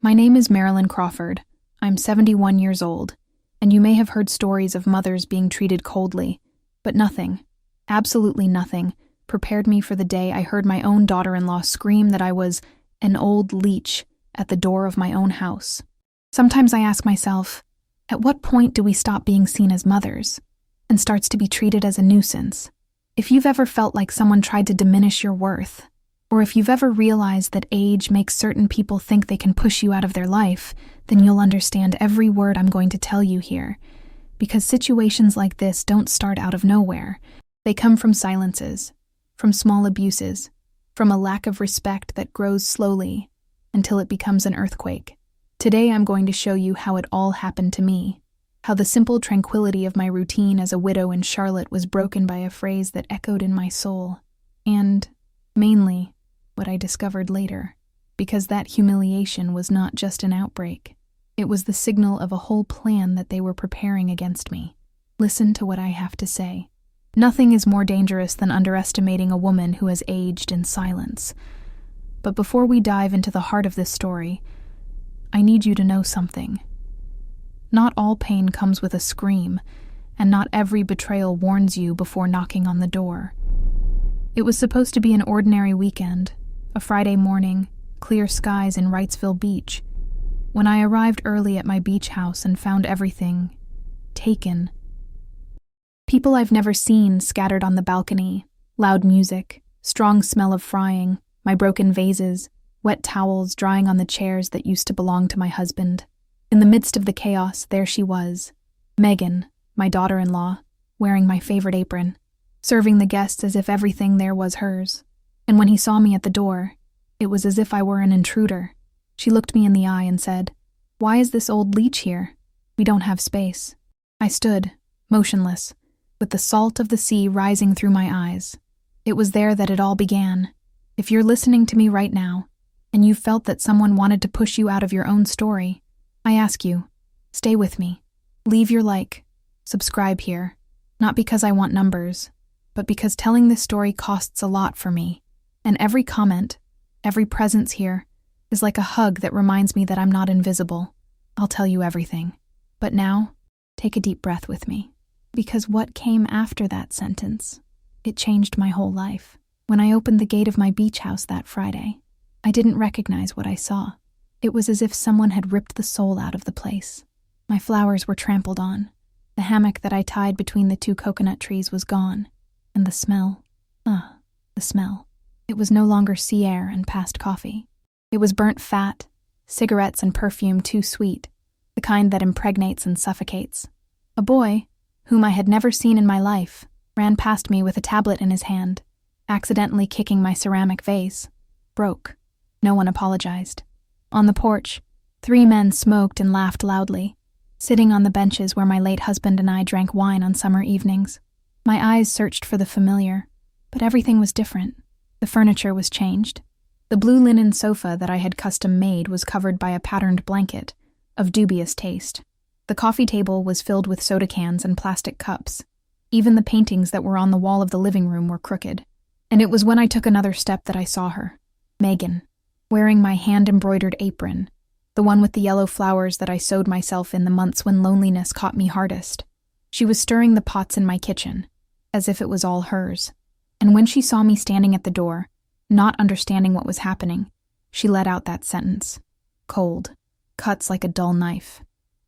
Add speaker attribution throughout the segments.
Speaker 1: My name is Marilyn Crawford. I'm 71 years old, and you may have heard stories of mothers being treated coldly, but nothing, absolutely nothing, prepared me for the day I heard my own daughter-in-law scream that I was an old leech at the door of my own house. Sometimes I ask myself, at what point do we stop being seen as mothers and starts to be treated as a nuisance? If you've ever felt like someone tried to diminish your worth, or if you've ever realized that age makes certain people think they can push you out of their life, then you'll understand every word I'm going to tell you here. Because situations like this don't start out of nowhere. They come from silences, from small abuses, from a lack of respect that grows slowly until it becomes an earthquake. Today I'm going to show you how it all happened to me, how the simple tranquility of my routine as a widow in Charlotte was broken by a phrase that echoed in my soul, and, mainly, what I discovered later, because that humiliation was not just an outbreak. It was the signal of a whole plan that they were preparing against me. Listen to what I have to say. Nothing is more dangerous than underestimating a woman who has aged in silence. But before we dive into the heart of this story, I need you to know something. Not all pain comes with a scream, and not every betrayal warns you before knocking on the door. It was supposed to be an ordinary weekend, a Friday morning, clear skies in Wrightsville Beach, when I arrived early at my beach house and found everything taken. People I've never seen scattered on the balcony, loud music, strong smell of frying, my broken vases, wet towels drying on the chairs that used to belong to my husband. In the midst of the chaos, there she was, Megan, my daughter-in-law, wearing my favorite apron, serving the guests as if everything there was hers. And when he saw me at the door, it was as if I were an intruder. She looked me in the eye and said, "Why is this old leech here? We don't have space." I stood, motionless, with the salt of the sea rising through my eyes. It was there that it all began. If you're listening to me right now, and you felt that someone wanted to push you out of your own story, I ask you, stay with me. Leave your like, subscribe here, not because I want numbers, but because telling this story costs a lot for me. And every comment, every presence here, is like a hug that reminds me that I'm not invisible. I'll tell you everything. But now, take a deep breath with me. Because what came after that sentence, it changed my whole life. When I opened the gate of my beach house that Friday, I didn't recognize what I saw. It was as if someone had ripped the soul out of the place. My flowers were trampled on. The hammock that I tied between the two coconut trees was gone. And the smell, the smell. It was no longer sea air and past coffee. It was burnt fat, cigarettes and perfume too sweet, the kind that impregnates and suffocates. A boy, whom I had never seen in my life, ran past me with a tablet in his hand, accidentally kicking my ceramic vase. Broke. No one apologized. On the porch, 3 men smoked and laughed loudly, sitting on the benches where my late husband and I drank wine on summer evenings. My eyes searched for the familiar, but everything was different. The furniture was changed. The blue linen sofa that I had custom made was covered by a patterned blanket, of dubious taste. The coffee table was filled with soda cans and plastic cups. Even the paintings that were on the wall of the living room were crooked. And it was when I took another step that I saw her, Megan, wearing my hand-embroidered apron, the one with the yellow flowers that I sewed myself in the months when loneliness caught me hardest. She was stirring the pots in my kitchen, as if it was all hers. And when she saw me standing at the door, not understanding what was happening, she let out that sentence. Cold. Cuts like a dull knife.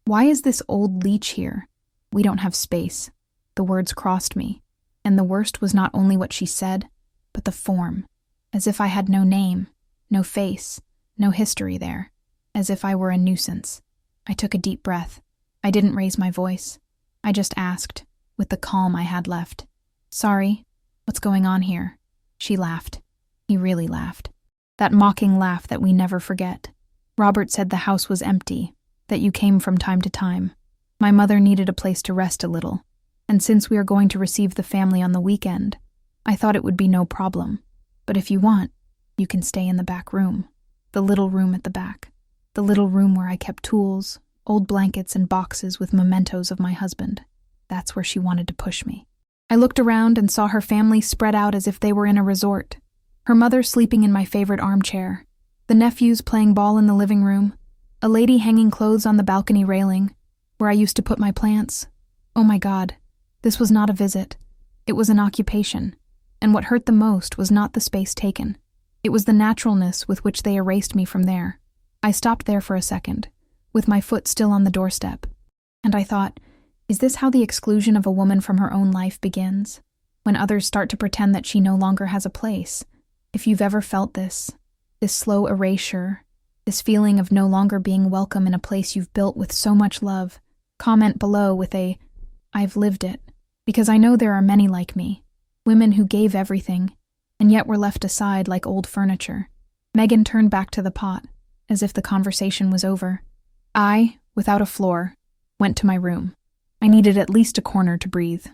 Speaker 1: "Why is this old leech here? We don't have space." The words crossed me, and the worst was not only what she said, but the form. As if I had no name, no face, no history there. As if I were a nuisance. I took a deep breath. I didn't raise my voice. I just asked, with the calm I had left, "Sorry, what's going on here?" She laughed. He really laughed. That mocking laugh that we never forget. "Robert said the house was empty, that you came from time to time. My mother needed a place to rest a little, and since we are going to receive the family on the weekend, I thought it would be no problem. But if you want, you can stay in the back room, the little room at the back, the little room where I kept tools, old blankets and boxes with mementos of my husband." That's where she wanted to push me. I looked around and saw her family spread out as if they were in a resort. Her mother sleeping in my favorite armchair, the nephews playing ball in the living room, A lady hanging clothes on the balcony railing, where I used to put my plants. Oh my God, this was not a visit. It was an occupation. And what hurt the most was not the space taken. It was the naturalness with which they erased me from there. I stopped there for a second, with my foot still on the doorstep. And I thought, is this how the exclusion of a woman from her own life begins? When others start to pretend that she no longer has a place. If you've ever felt this slow erasure, this feeling of no longer being welcome in a place you've built with so much love, comment below with a, I've lived it, because I know there are many like me, women who gave everything, and yet were left aside like old furniture. Megan turned back to the pot, as if the conversation was over. I, without a floor, went to my room. I needed at least a corner to breathe.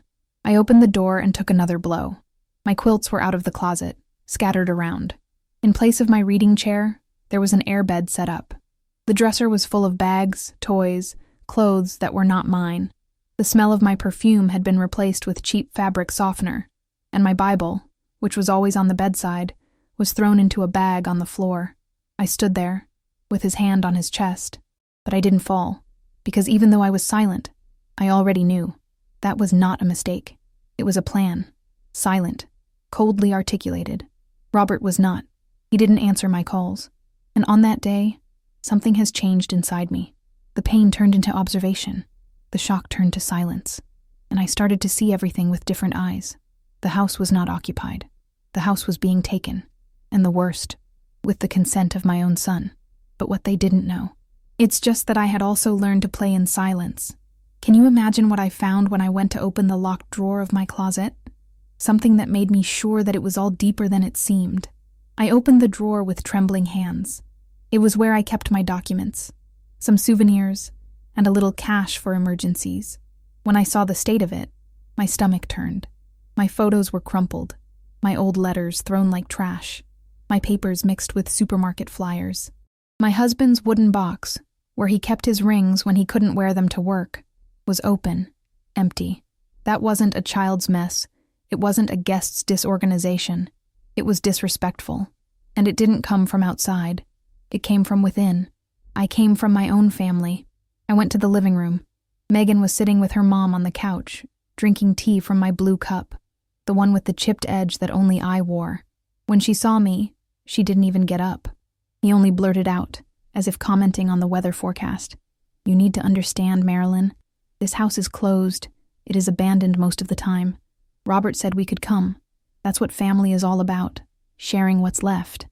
Speaker 1: I opened the door and took another blow. My quilts were out of the closet, scattered around. In place of my reading chair, there was an airbed set up. The dresser was full of bags, toys, clothes that were not mine. The smell of my perfume had been replaced with cheap fabric softener, and my Bible, which was always on the bedside, was thrown into a bag on the floor. I stood there, with his hand on his chest, but I didn't fall, because even though I was silent, I already knew. That was not a mistake. It was a plan. Silent, coldly articulated. Robert was not. He didn't answer my calls. And on that day, something has changed inside me. The pain turned into observation. The shock turned to silence. And I started to see everything with different eyes. The house was not occupied. The house was being taken. And the worst, with the consent of my own son. But what they didn't know. It's just that I had also learned to play in silence. Can you imagine what I found when I went to open the locked drawer of my closet? Something that made me sure that it was all deeper than it seemed. I opened the drawer with trembling hands. It was where I kept my documents, some souvenirs, and a little cash for emergencies. When I saw the state of it, my stomach turned. My photos were crumpled, my old letters thrown like trash, my papers mixed with supermarket flyers. My husband's wooden box, where he kept his rings when he couldn't wear them to work, was open, empty. That wasn't a child's mess. It wasn't a guest's disorganization. It was disrespectful. And it didn't come from outside. It came from within. I came from my own family. I went to the living room. Megan was sitting with her mom on the couch, drinking tea from my blue cup, the one with the chipped edge that only I wore. When she saw me, she didn't even get up. He only blurted out, as if commenting on the weather forecast. You need to understand, Marilyn. This house is closed. It is abandoned most of the time. Robert said we could come. That's what family is all about. Sharing what's left.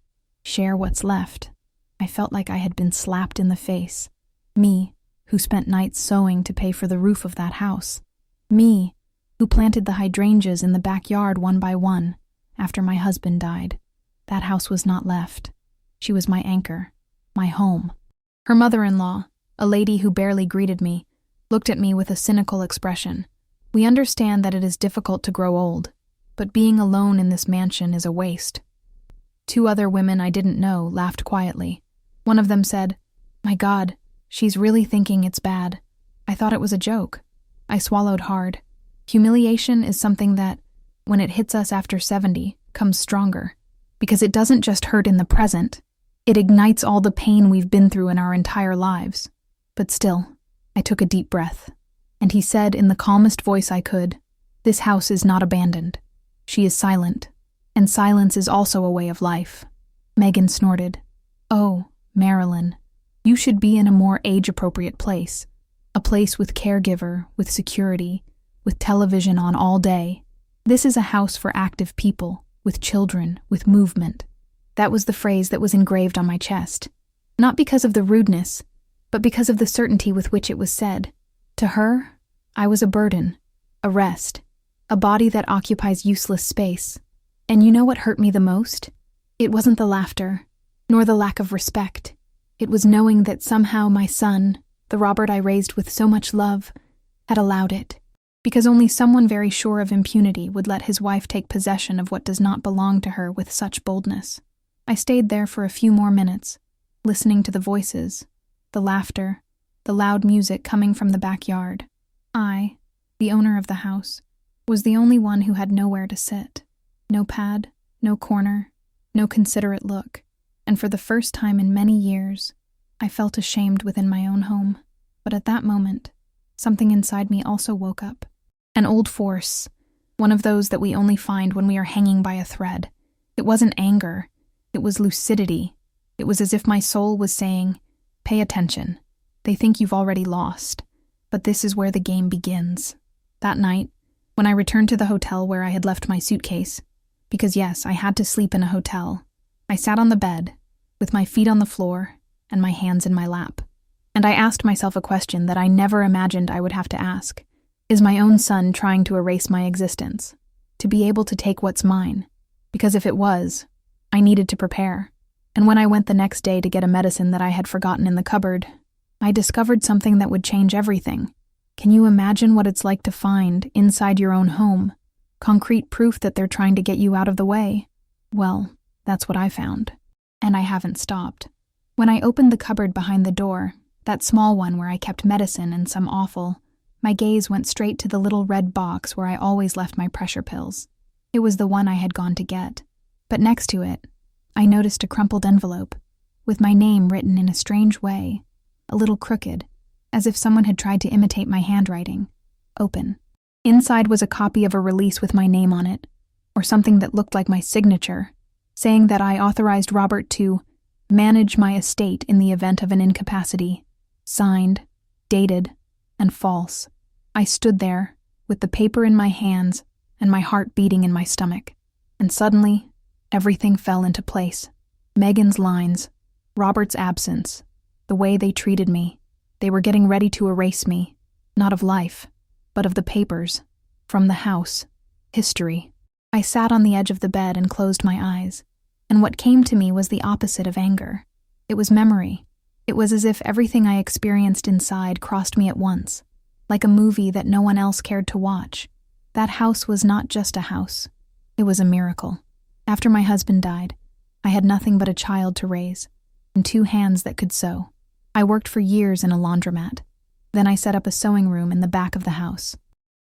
Speaker 1: Share what's left. I felt like I had been slapped in the face. Me, who spent nights sewing to pay for the roof of that house. Me, who planted the hydrangeas in the backyard one by one after my husband died. That house was not left. She was my anchor, my home. Her mother-in-law, a lady who barely greeted me, looked at me with a cynical expression. We understand that it is difficult to grow old, but being alone in this mansion is a waste. 2 other women I didn't know laughed quietly. One of them said, My God, she's really thinking it's bad. I thought it was a joke. I swallowed hard. Humiliation is something that, when it hits us after 70, comes stronger. Because it doesn't just hurt in the present. It ignites all the pain we've been through in our entire lives. But still, I took a deep breath. And he said in the calmest voice I could, This house is not abandoned. She is silent. And silence is also a way of life. Megan snorted. Oh, Marilyn, you should be in a more age-appropriate place. A place with caregiver, with security, with television on all day. This is a house for active people, with children, with movement. That was the phrase that was engraved on my chest. Not because of the rudeness, but because of the certainty with which it was said. To her, I was a burden, a rest, a body that occupies useless space. And you know what hurt me the most? It wasn't the laughter, nor the lack of respect. It was knowing that somehow my son, the Robert I raised with so much love, had allowed it. Because only someone very sure of impunity would let his wife take possession of what does not belong to her with such boldness. I stayed there for a few more minutes, listening to the voices, the laughter, the loud music coming from the backyard. I, the owner of the house, was the only one who had nowhere to sit. No pad, no corner, no considerate look. And for the first time in many years, I felt ashamed within my own home, but at that moment, something inside me also woke up. An old force, one of those that we only find when we are hanging by a thread. It wasn't anger, it was lucidity. It was as if my soul was saying, "Pay attention. They think you've already lost, but this is where the game begins." That night, when I returned to the hotel where I had left my suitcase, because yes, I had to sleep in a hotel, I sat on the bed, with my feet on the floor and my hands in my lap. And I asked myself a question that I never imagined I would have to ask. Is my own son trying to erase my existence? To be able to take what's mine? Because if it was, I needed to prepare. And when I went the next day to get a medicine that I had forgotten in the cupboard, I discovered something that would change everything. Can you imagine what it's like to find, inside your own home, concrete proof that they're trying to get you out of the way? Well, that's what I found. And I haven't stopped. When I opened the cupboard behind the door, that small one where I kept medicine and some offal, my gaze went straight to the little red box where I always left my pressure pills. It was the one I had gone to get. But next to it, I noticed a crumpled envelope, with my name written in a strange way, a little crooked, as if someone had tried to imitate my handwriting. Open. Inside was a copy of a release with my name on it, or something that looked like my signature, saying that I authorized Robert to manage my estate in the event of an incapacity. Signed, dated, and false. I stood there, with the paper in my hands and my heart beating in my stomach. And suddenly, everything fell into place. Megan's lines, Robert's absence, the way they treated me. They were getting ready to erase me, not of life, but of the papers, from the house, history. I sat on the edge of the bed and closed my eyes, and what came to me was the opposite of anger. It was memory. It was as if everything I experienced inside crossed me at once, like a movie that no one else cared to watch. That house was not just a house. It was a miracle. After my husband died, I had nothing but a child to raise, and 2 hands that could sew. I worked for years in a laundromat. Then I set up a sewing room in the back of the house.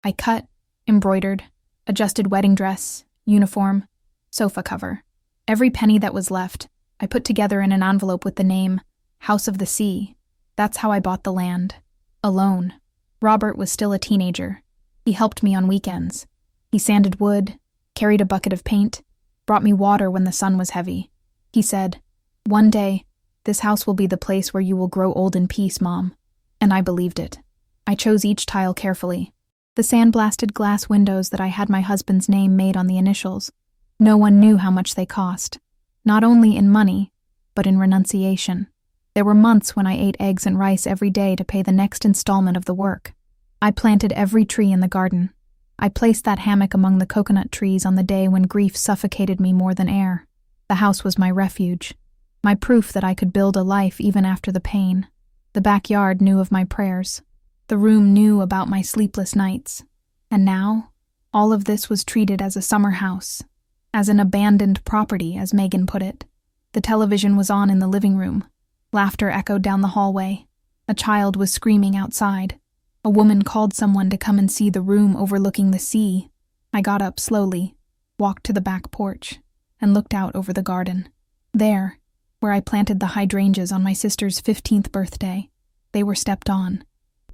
Speaker 1: I cut, embroidered, adjusted wedding dress, uniform, sofa cover. Every penny that was left, I put together in an envelope with the name House of the Sea. That's how I bought the land. Alone. Robert was still a teenager. He helped me on weekends. He sanded wood, carried a bucket of paint, brought me water when the sun was heavy. He said, "One day, this house will be the place where you will grow old in peace, Mom." And I believed it. I chose each tile carefully. The sandblasted glass windows that I had my husband's name made on the initials. No one knew how much they cost. Not only in money, but in renunciation. There were months when I ate eggs and rice every day to pay the next installment of the work. I planted every tree in the garden. I placed that hammock among the coconut trees on the day when grief suffocated me more than air. The house was my refuge, my proof that I could build a life even after the pain. The backyard knew of my prayers. The room knew about my sleepless nights. And now, all of this was treated as a summer house, as an abandoned property, as Megan put it. The television was on in the living room. Laughter echoed down the hallway. A child was screaming outside. A woman called someone to come and see the room overlooking the sea. I got up slowly, walked to the back porch, and looked out over the garden. There, where I planted the hydrangeas on my sister's 15th birthday, they were stepped on.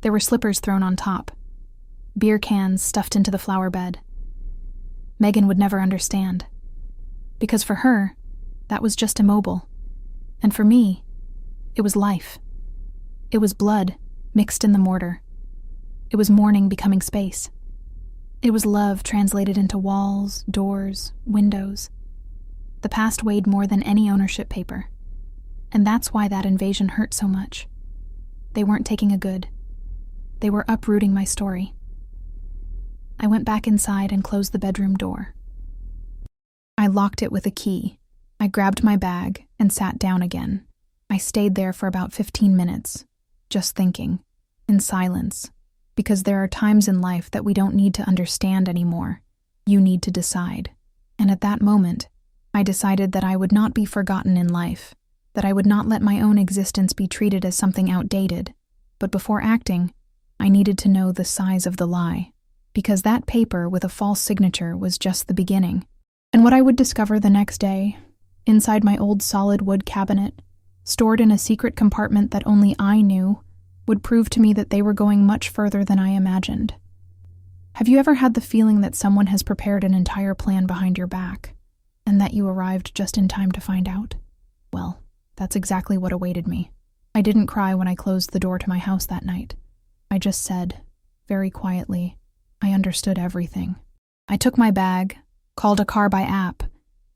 Speaker 1: There were slippers thrown on top. Beer cans stuffed into the flower bed. Megan would never understand. Because for her, that was just immobile. And for me, it was life. It was blood mixed in the mortar. It was morning becoming space. It was love translated into walls, doors, windows. The past weighed more than any ownership paper. And that's why that invasion hurt so much. They weren't taking a good. They were uprooting my story. I went back inside and closed the bedroom door. I locked it with a key. I grabbed my bag and sat down again. I stayed there for about 15 minutes, just thinking, in silence, because there are times in life that we don't need to understand anymore. You need to decide. And at that moment, I decided that I would not be forgotten in life, that I would not let my own existence be treated as something outdated. But before acting, I needed to know the size of the lie, because that paper with a false signature was just the beginning. And what I would discover the next day, inside my old solid wood cabinet, stored in a secret compartment that only I knew, would prove to me that they were going much further than I imagined. Have you ever had the feeling that someone has prepared an entire plan behind your back, and that you arrived just in time to find out? Well, that's exactly what awaited me. I didn't cry when I closed the door to my house that night. I just said, very quietly, I understood everything. I took my bag, called a car by app,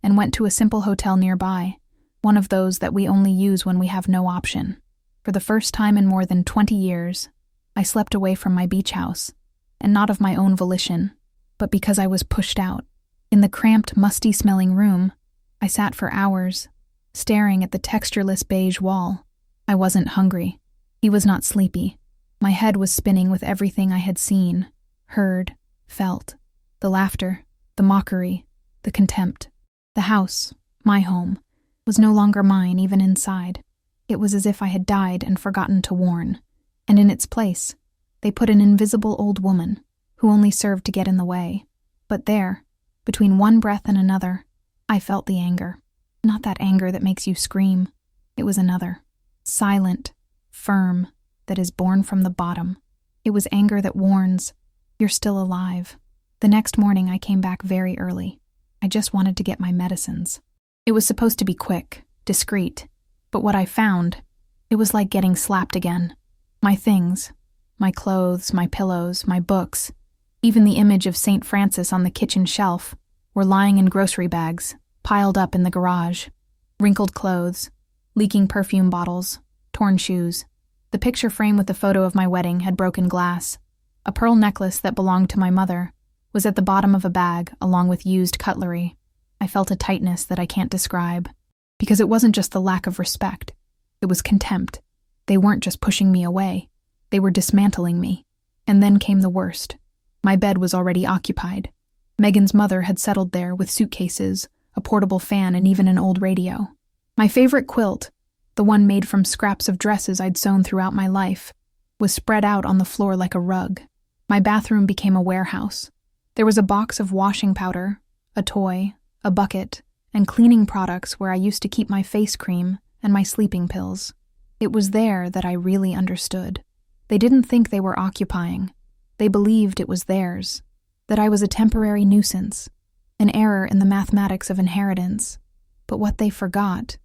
Speaker 1: and went to a simple hotel nearby, one of those that we only use when we have no option. For the first time in more than 20 years, I slept away from my beach house, and not of my own volition, but because I was pushed out. In the cramped, musty-smelling room, I sat for hours, staring at the textureless beige wall. I wasn't hungry. He was not sleepy. My head was spinning with everything I had seen, heard, felt. The laughter, the mockery, the contempt. The house, my home, was no longer mine even inside. It was as if I had died and forgotten to warn. And in its place, they put an invisible old woman who only served to get in the way. But there, between one breath and another, I felt the anger. Not that anger that makes you scream. It was another. Silent, firm, that is born from the bottom. It was anger that warns, you're still alive. The next morning I came back very early. I just wanted to get my medicines. It was supposed to be quick, discreet, but what I found, it was like getting slapped again. My things, my clothes, my pillows, my books, even the image of St. Francis on the kitchen shelf, were lying in grocery bags, piled up in the garage. Wrinkled clothes, leaking perfume bottles, torn shoes. The picture frame with the photo of my wedding had broken glass. A pearl necklace that belonged to my mother was at the bottom of a bag along with used cutlery. I felt a tightness that I can't describe, because it wasn't just the lack of respect. It was contempt. They weren't just pushing me away. They were dismantling me. And then came the worst. My bed was already occupied. Megan's mother had settled there with suitcases, a portable fan, and even an old radio. My favorite quilt, the one made from scraps of dresses I'd sewn throughout my life, was spread out on the floor like a rug. My bathroom became a warehouse. There was a box of washing powder, a toy, a bucket, and cleaning products where I used to keep my face cream and my sleeping pills. It was there that I really understood. They didn't think they were occupying. They believed it was theirs, that I was a temporary nuisance, an error in the mathematics of inheritance. But what they forgot,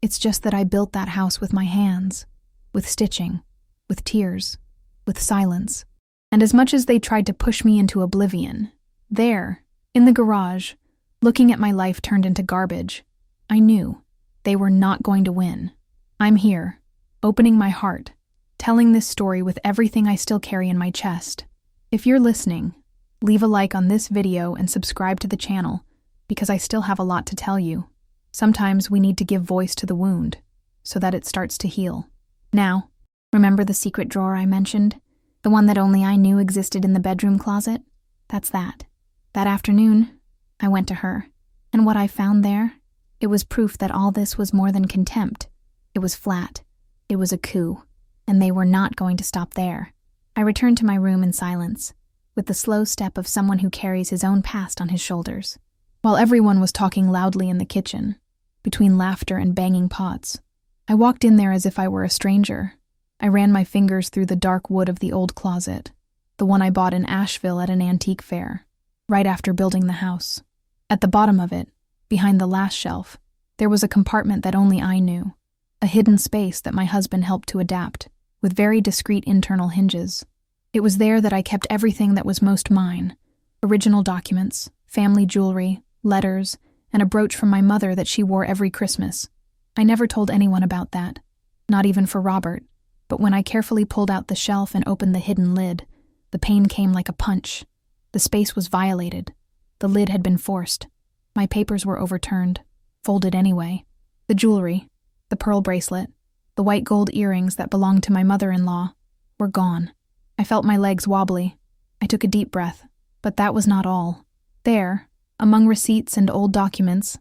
Speaker 1: it's just that I built that house with my hands, with stitching, with tears, with silence. And as much as they tried to push me into oblivion, there, in the garage, looking at my life turned into garbage, I knew they were not going to win. I'm here, opening my heart, telling this story with everything I still carry in my chest. If you're listening, leave a like on this video and subscribe to the channel, because I still have a lot to tell you. Sometimes we need to give voice to the wound, so that it starts to heal. Now, remember the secret drawer I mentioned? The one that only I knew existed in the bedroom closet? That's that. That afternoon, I went to her, and what I found there, it was proof that all this was more than contempt. It was flat. It was a coup, and they were not going to stop there. I returned to my room in silence, with the slow step of someone who carries his own past on his shoulders. While everyone was talking loudly in the kitchen, between laughter and banging pots, I walked in there as if I were a stranger. I ran my fingers through the dark wood of the old closet, the one I bought in Asheville at an antique fair, right after building the house. At the bottom of it, behind the last shelf, there was a compartment that only I knew, a hidden space that my husband helped to adapt, with very discreet internal hinges. It was there that I kept everything that was most mine: original documents, family jewelry, letters, and a brooch from my mother that she wore every Christmas. I never told anyone about that, not even for Robert, but when I carefully pulled out the shelf and opened the hidden lid, the pain came like a punch. The space was violated. The lid had been forced. My papers were overturned, folded anyway. The jewelry, the pearl bracelet, the white gold earrings that belonged to my mother-in-law, were gone. I felt my legs wobbly. I took a deep breath, but that was not all. There, among receipts and old documents,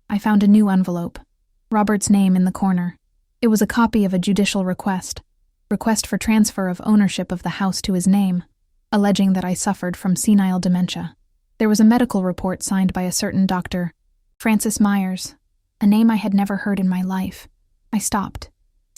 Speaker 1: I found a new envelope, Robert's name in the corner. It was a copy of a judicial request for transfer of ownership of the house to his name, alleging that I suffered from senile dementia. There was a medical report signed by a certain Dr. Francis Myers, a name I had never heard in my life. I stopped,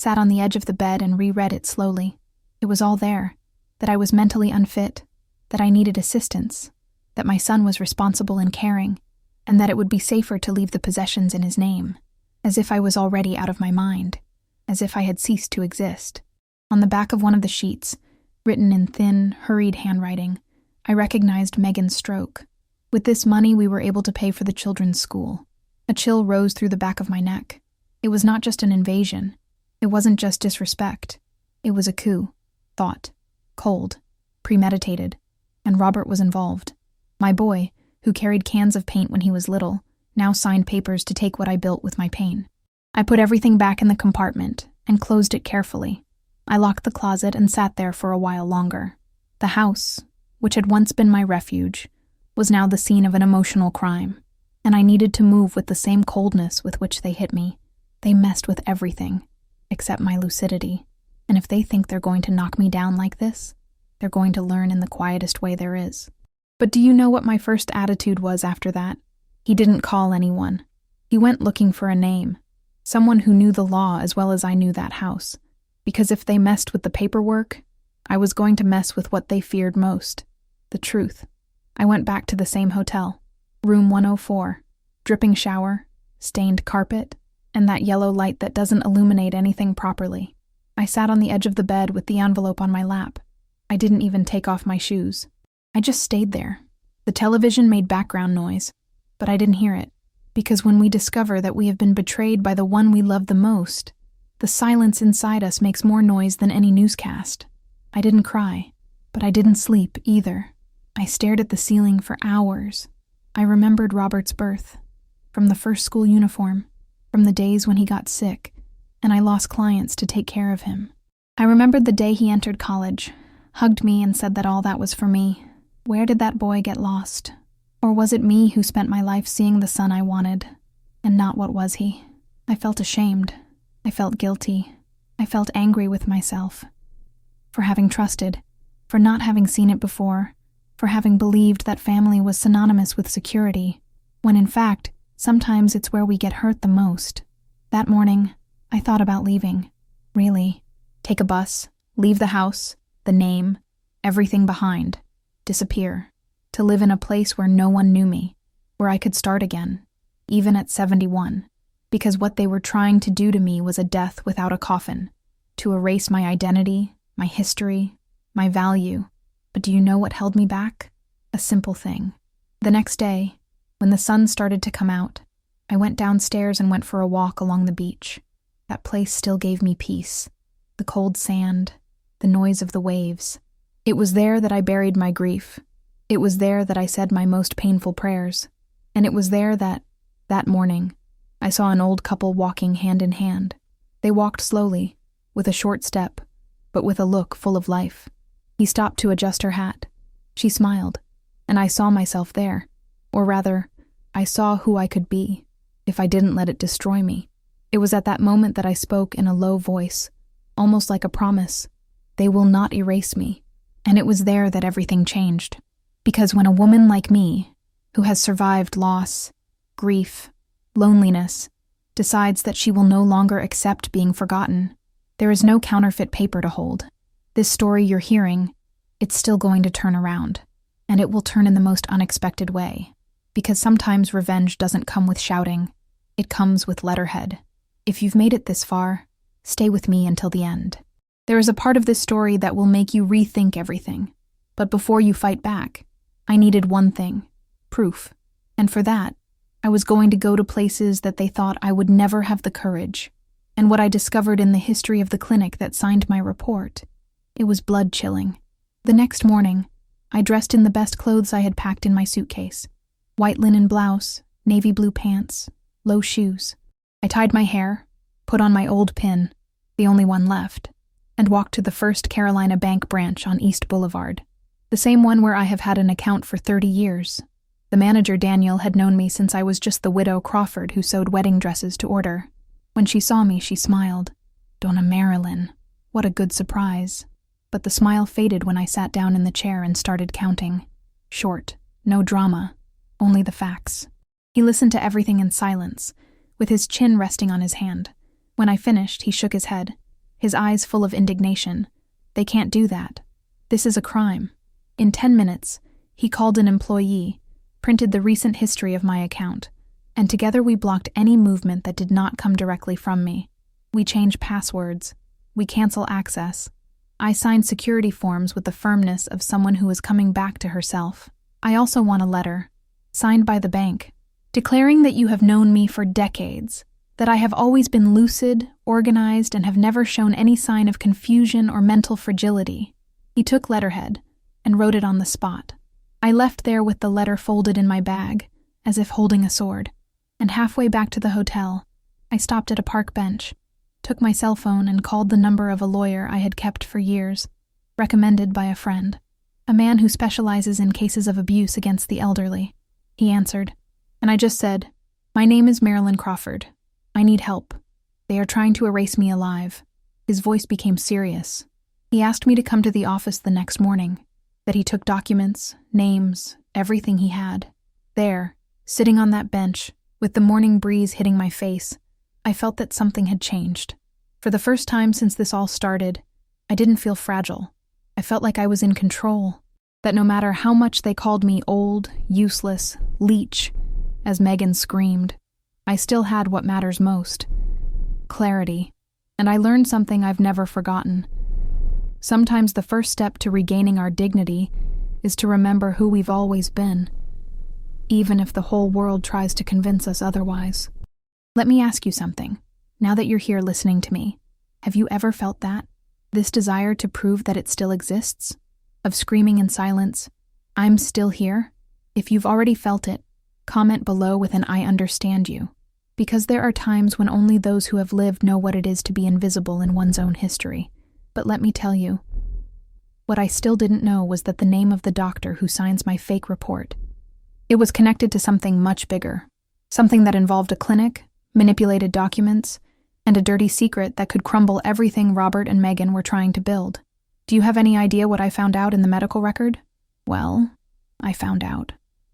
Speaker 1: sat on the edge of the bed and reread it slowly. It was all there, that I was mentally unfit, that I needed assistance, that my son was responsible and caring, and that it would be safer to leave the possessions in his name, as if I was already out of my mind, as if I had ceased to exist. On the back of one of the sheets, written in thin, hurried handwriting, I recognized Megan's stroke. With this money, we were able to pay for the children's school. A chill rose through the back of my neck. It was not just an invasion. It wasn't just disrespect. It was a coup. Thought. Cold. Premeditated. And Robert was involved. My boy, who carried cans of paint when he was little, now signed papers to take what I built with my pain. I put everything back in the compartment and closed it carefully. I locked the closet and sat there for a while longer. The house, which had once been my refuge, was now the scene of an emotional crime, and I needed to move with the same coldness with which they hit me. They messed with everything, except my lucidity, and if they think they're going to knock me down like this, they're going to learn in the quietest way there is. But do you know what my first attitude was after that? He didn't call anyone. He went looking for a name, someone who knew the law as well as I knew that house, because if they messed with the paperwork, I was going to mess with what they feared most, the truth. I went back to the same hotel, room 104, dripping shower, stained carpet, and that yellow light that doesn't illuminate anything properly. I sat on the edge of the bed with the envelope on my lap. I didn't even take off my shoes. I just stayed there. The television made background noise, but I didn't hear it, because when we discover that we have been betrayed by the one we love the most, the silence inside us makes more noise than any newscast. I didn't cry, but I didn't sleep either. I stared at the ceiling for hours. I remembered Robert's birth, from the first school uniform, from the days when he got sick, and I lost clients to take care of him. I remembered the day he entered college, hugged me and said that all that was for me. Where did that boy get lost? Or was it me who spent my life seeing the son I wanted, and not what was he? I felt ashamed. I felt guilty. I felt angry with myself. For having trusted, for not having seen it before, for having believed that family was synonymous with security, when in fact, sometimes it's where we get hurt the most. That morning, I thought about leaving. Really. Take a bus, leave the house, the name, everything behind. Disappear. To live in a place where no one knew me, where I could start again, even at 71, because what they were trying to do to me was a death without a coffin, to erase my identity, my history, my value. But do you know what held me back? A simple thing. The next day, when the sun started to come out, I went downstairs and went for a walk along the beach. That place still gave me peace. The cold sand, the noise of the waves. It was there that I buried my grief. It was there that I said my most painful prayers. And it was there that morning, I saw an old couple walking hand in hand. They walked slowly, with a short step, but with a look full of life. He stopped to adjust her hat. She smiled, and I saw myself there. Or rather, I saw who I could be, if I didn't let it destroy me. It was at that moment that I spoke in a low voice, almost like a promise. They will not erase me. And it was there that everything changed. Because when a woman like me, who has survived loss, grief, loneliness, decides that she will no longer accept being forgotten, there is no counterfeit paper to hold. This story you're hearing, it's still going to turn around, and it will turn in the most unexpected way. Because sometimes revenge doesn't come with shouting, it comes with letterhead. If you've made it this far, stay with me until the end. There is a part of this story that will make you rethink everything. But before you fight back, I needed one thing, proof. And for that, I was going to go to places that they thought I would never have the courage. And what I discovered in the history of the clinic that signed my report, it was blood-chilling. The next morning, I dressed in the best clothes I had packed in my suitcase. White linen blouse, navy blue pants, low shoes. I tied my hair, put on my old pin, the only one left, and walked to the First Carolina Bank branch on East Boulevard, the same one where I have had an account for 30 years. The manager, Daniel, had known me since I was just the widow Crawford who sewed wedding dresses to order. When she saw me, she smiled. Donna Marilyn. What a good surprise. But the smile faded when I sat down in the chair and started counting. Short, no drama, only the facts. He listened to everything in silence, with his chin resting on his hand. When I finished, he shook his head. his eyes full of indignation. "They can't do that. This is a crime." In 10 minutes, he called an employee, printed the recent history of my account, and together we blocked any movement that did not come directly from me. We change passwords. We cancel access. I signed security forms with the firmness of someone who is coming back to herself. I also want a letter, signed by the bank, declaring that you have known me for decades, that I have always been lucid, organized, and have never shown any sign of confusion or mental fragility. He took letterhead and wrote it on the spot. I left there with the letter folded in my bag, as if holding a sword, and halfway back to the hotel, I stopped at a park bench, took my cell phone and called the number of a lawyer I had kept for years, recommended by a friend, a man who specializes in cases of abuse against the elderly. He answered, and I just said, "My name is Marilyn Crawford. I need help. They are trying to erase me alive." His voice became serious. He asked me to come to the office the next morning, that he took documents, names, everything he had. There, sitting on that bench, with the morning breeze hitting my face, I felt that something had changed. For the first time since this all started, I didn't feel fragile. I felt like I was in control, that no matter how much they called me old, useless, leech, as Megan screamed, I still had what matters most: clarity. And I learned something I've never forgotten. Sometimes the first step to regaining our dignity is to remember who we've always been, even if the whole world tries to convince us otherwise. Let me ask you something. Now that you're here listening to me, have you ever felt that? This desire to prove that it still exists? Of screaming in silence, "I'm still here"? If you've already felt it, comment below with an "I understand you." Because there are times when only those who have lived know what it is to be invisible in one's own history. But let me tell you, what I still didn't know was that the name of the doctor who signs my fake report, it was connected to something much bigger. Something that involved a clinic, manipulated documents, and a dirty secret that could crumble everything Robert and Megan were trying to build. Do you have any idea what I found out in the medical record? Well, I found out.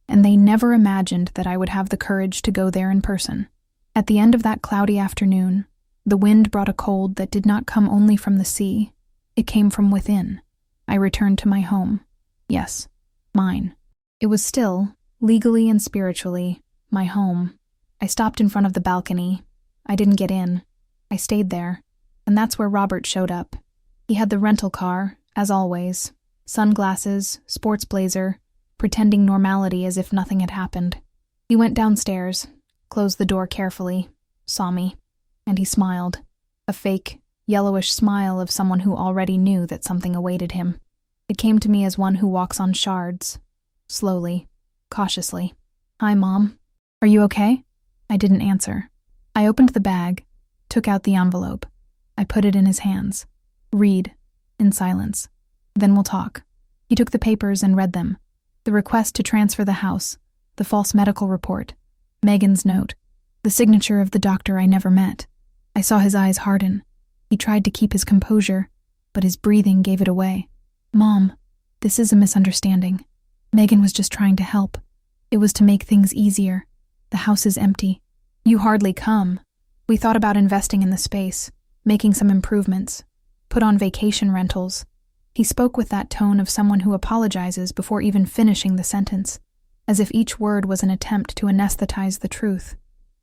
Speaker 1: And they never imagined that I would have the courage to go there in person. At the end of that cloudy afternoon, the wind brought a cold that did not come only from the sea. It came from within. I returned to my home. Yes, mine. It was still, legally and spiritually, my home. I stopped in front of the balcony. I didn't get in. I stayed there. And that's where Robert showed up. He had the rental car, as always, sunglasses, sports blazer, pretending normality as if nothing had happened. He went downstairs, closed the door carefully, saw me, and he smiled, a fake, yellowish smile of someone who already knew that something awaited him. It came to me as one who walks on shards, slowly, cautiously. "Hi, Mom. Are you okay?" I didn't answer. I opened the bag, took out the envelope. I put it in his hands. "Read, in silence. Then we'll talk." He took the papers and read them. The request to transfer the house, the false medical report, Megan's note, the signature of the doctor I never met. I saw his eyes harden. He tried to keep his composure, but his breathing gave it away. "Mom, this is a misunderstanding. Megan was just trying to help. It was to make things easier. The house is empty. You hardly come. We thought about investing in the space, making some improvements, put on vacation rentals." He spoke with that tone of someone who apologizes before even finishing the sentence, as if each word was an attempt to anesthetize the truth.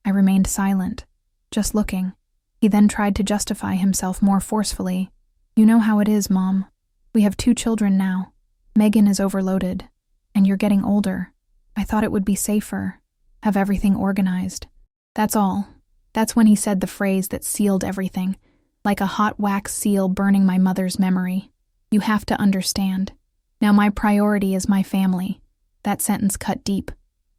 Speaker 1: I remained silent, just looking. He then tried to justify himself more forcefully. "You know how it is, Mom. We have 2 children now. Megan is overloaded, and you're getting older. I thought it would be safer, have everything organized. That's all." That's when he said the phrase that sealed everything, like a hot wax seal burning my mother's memory. "You have to understand. Now my priority is my family." That sentence cut deep,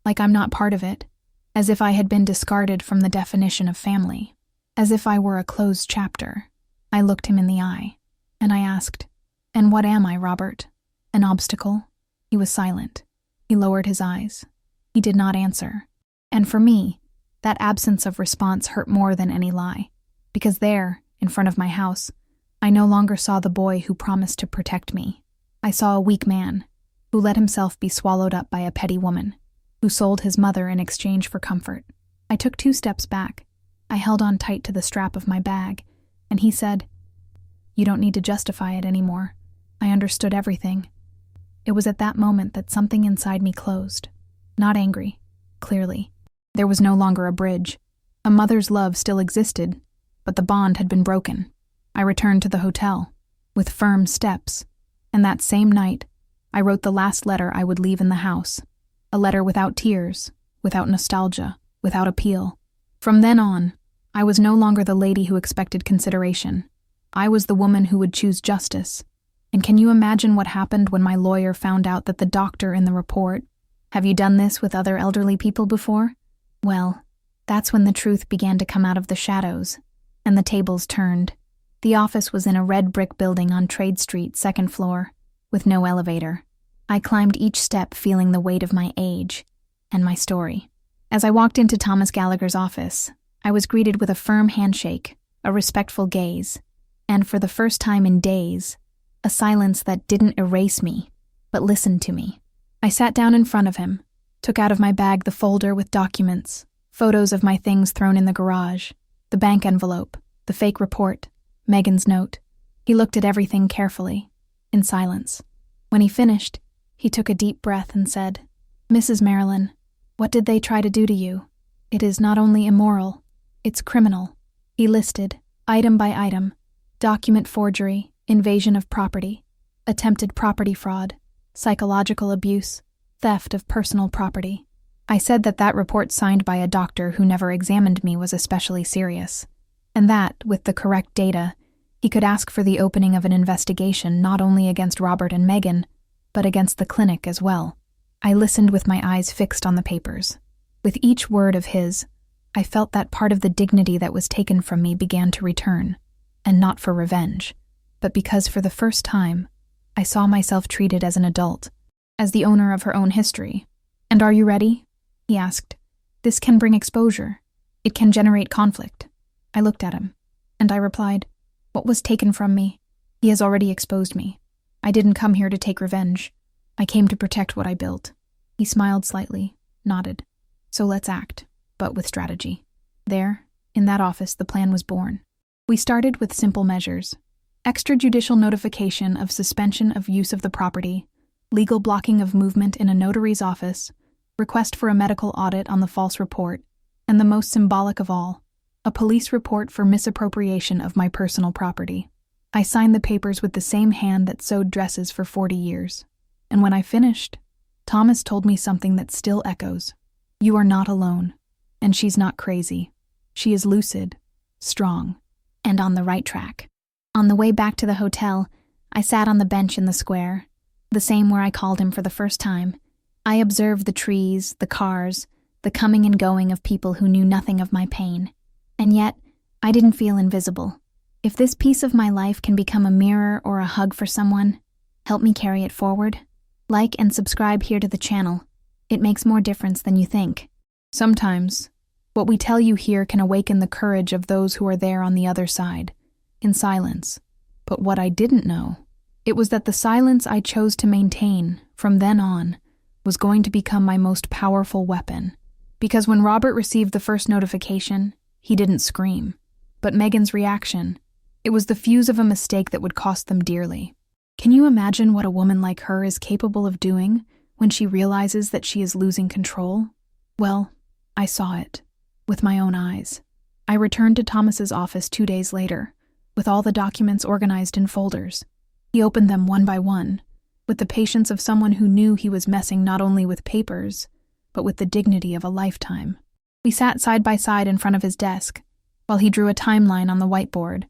Speaker 1: like I'm not part of it, as if I had been discarded from the definition of family, as if I were a closed chapter. I looked him in the eye, and I asked, "And what am I, Robert? An obstacle?" He was silent. He lowered his eyes. He did not answer. And for me, that absence of response hurt more than any lie, because there, in front of my house, I no longer saw the boy who promised to protect me. I saw a weak man, who let himself be swallowed up by a petty woman, who sold his mother in exchange for comfort. I took 2 steps back. I held on tight to the strap of my bag, and he said, You don't need to justify it anymore. I understood everything. It was at that moment that something inside me closed. Not angry, clearly. There was no longer a bridge. A mother's love still existed, but the bond had been broken. I returned to the hotel, with firm steps, and that same night, I wrote the last letter I would leave in the house. A letter without tears, without nostalgia, without appeal. From then on, I was no longer the lady who expected consideration. I was the woman who would choose justice. And can you imagine what happened when my lawyer found out that the doctor in the report— "Have you done this with other elderly people before?" Well, that's when the truth began to come out of the shadows, and the tables turned. The office was in a red brick building on Trade Street, 2nd floor, with no elevator. I climbed each step feeling the weight of my age and my story. As I walked into Thomas Gallagher's office, I was greeted with a firm handshake, a respectful gaze, and for the first time in days, a silence that didn't erase me, but listened to me. I sat down in front of him, took out of my bag the folder with documents, photos of my things thrown in the garage, the bank envelope, the fake report, Megan's note. He looked at everything carefully, in silence. When he finished, he took a deep breath and said, "Mrs. Marilyn, what did they try to do to you? It is not only immoral, it's criminal." He listed, item by item, document forgery, invasion of property, attempted property fraud, psychological abuse, theft of personal property. I said that report signed by a doctor who never examined me was especially serious, and that, with the correct data, he could ask for the opening of an investigation not only against Robert and Megan, but against the clinic as well. I listened with my eyes fixed on the papers. With each word of his, I felt that part of the dignity that was taken from me began to return, and not for revenge, but because for the first time, I saw myself treated as an adult, as the owner of her own history. "And are you ready?" he asked. "This can bring exposure. It can generate conflict." I looked at him, and I replied, "What was taken from me? He has already exposed me. I didn't come here to take revenge. I came to protect what I built." He smiled slightly, nodded. "So let's act, but with strategy." There, in that office, the plan was born. We started with simple measures: extrajudicial notification of suspension of use of the property, legal blocking of movement in a notary's office, request for a medical audit on the false report, and the most symbolic of all, a police report for misappropriation of my personal property. I signed the papers with the same hand that sewed dresses for 40 years. And when I finished, Thomas told me something that still echoes. "You are not alone, and she's not crazy. She is lucid, strong, and on the right track." On the way back to the hotel, I sat on the bench in the square, the same where I called him for the first time. I observed the trees, the cars, the coming and going of people who knew nothing of my pain. And yet, I didn't feel invisible. If this piece of my life can become a mirror or a hug for someone, help me carry it forward. Like and subscribe here to the channel. It makes more difference than you think. Sometimes, what we tell you here can awaken the courage of those who are there on the other side, in silence. But what I didn't know, it was that the silence I chose to maintain, from then on, was going to become my most powerful weapon. Because when Robert received the first notification, he didn't scream. But Megan's reaction, it was the fuse of a mistake that would cost them dearly. Can you imagine what a woman like her is capable of doing when she realizes that she is losing control? Well, I saw it, with my own eyes. I returned to Thomas's office 2 days later, with all the documents organized in folders. He opened them one by one, with the patience of someone who knew he was messing not only with papers, but with the dignity of a lifetime. We sat side by side in front of his desk, while he drew a timeline on the whiteboard.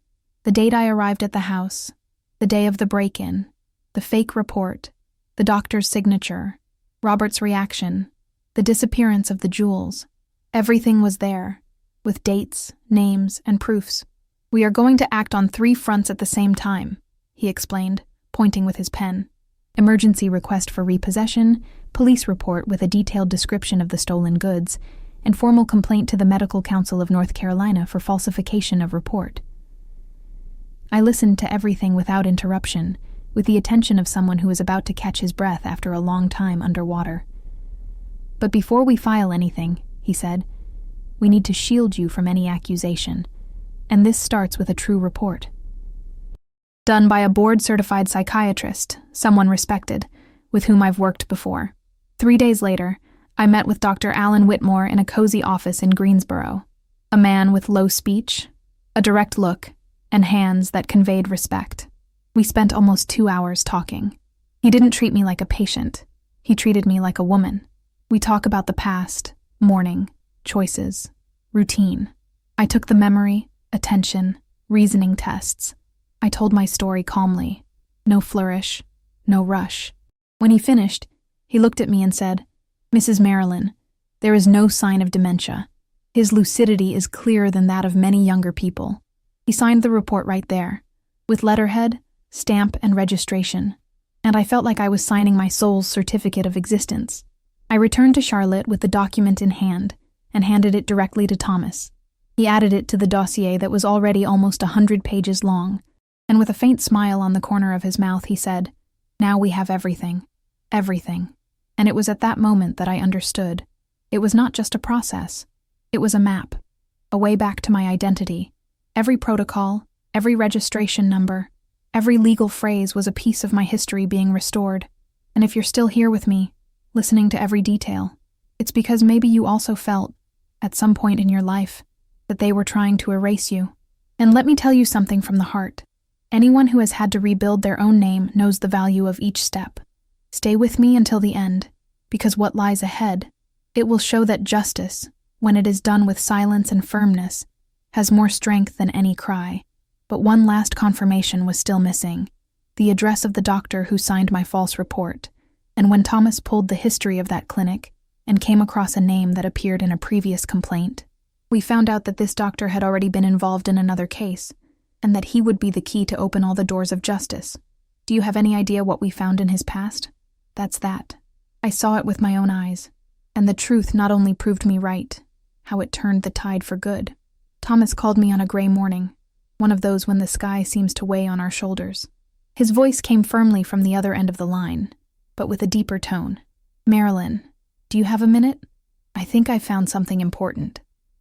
Speaker 1: The date I arrived at the house, the day of the break-in, the fake report, the doctor's signature, Robert's reaction, the disappearance of the jewels. Everything was there, with dates, names, and proofs. "We are going to act on 3 fronts at the same time," he explained, pointing with his pen. "Emergency request for repossession, police report with a detailed description of the stolen goods, and formal complaint to the Medical Council of North Carolina for falsification of report." I listened to everything without interruption, with the attention of someone who is about to catch his breath after a long time underwater. "But before we file anything," he said, "we need to shield you from any accusation, and this starts with a true report. done by a board-certified psychiatrist, someone respected, with whom I've worked before. 3 days later, I met with Dr. Alan Whitmore in a cozy office in Greensboro. A man with low speech, a direct look, and hands that conveyed respect. We spent almost 2 hours talking. He didn't treat me like a patient. He treated me like a woman. We talk about the past, mourning, choices, routine. I took the memory, attention, reasoning tests. I told my story calmly. No flourish, no rush. When he finished, he looked at me and said, "Mrs. Marilyn, there is no sign of dementia. His lucidity is clearer than that of many younger people." He signed the report right there, with letterhead, stamp, and registration, and I felt like I was signing my soul's certificate of existence. I returned to Charlotte with the document in hand and handed it directly to Thomas. He added it to the dossier that was already almost 100 pages long, and with a faint smile on the corner of his mouth, he said, "Now we have everything. Everything." And it was at that moment that I understood. It was not just a process. It was a map, a way back to my identity. Every protocol, every registration number, every legal phrase was a piece of my history being restored. And if you're still here with me, listening to every detail, it's because maybe you also felt, at some point in your life, that they were trying to erase you. And let me tell you something from the heart. Anyone who has had to rebuild their own name knows the value of each step. Stay with me until the end, because what lies ahead, it will show that justice, when it is done with silence and firmness, has more strength than any cry. But one last confirmation was still missing, the address of the doctor who signed my false report. And when Thomas pulled the history of that clinic and came across a name that appeared in a previous complaint, we found out that this doctor had already been involved in another case, and that he would be the key to open all the doors of justice. Do you have any idea what we found in his past? That's that. I saw it with my own eyes, and the truth not only proved me right, how it turned the tide for good. Thomas called me on a gray morning, one of those when the sky seems to weigh on our shoulders. His voice came firmly from the other end of the line, but with a deeper tone. "Marilyn, do you have a minute? I think I found something important."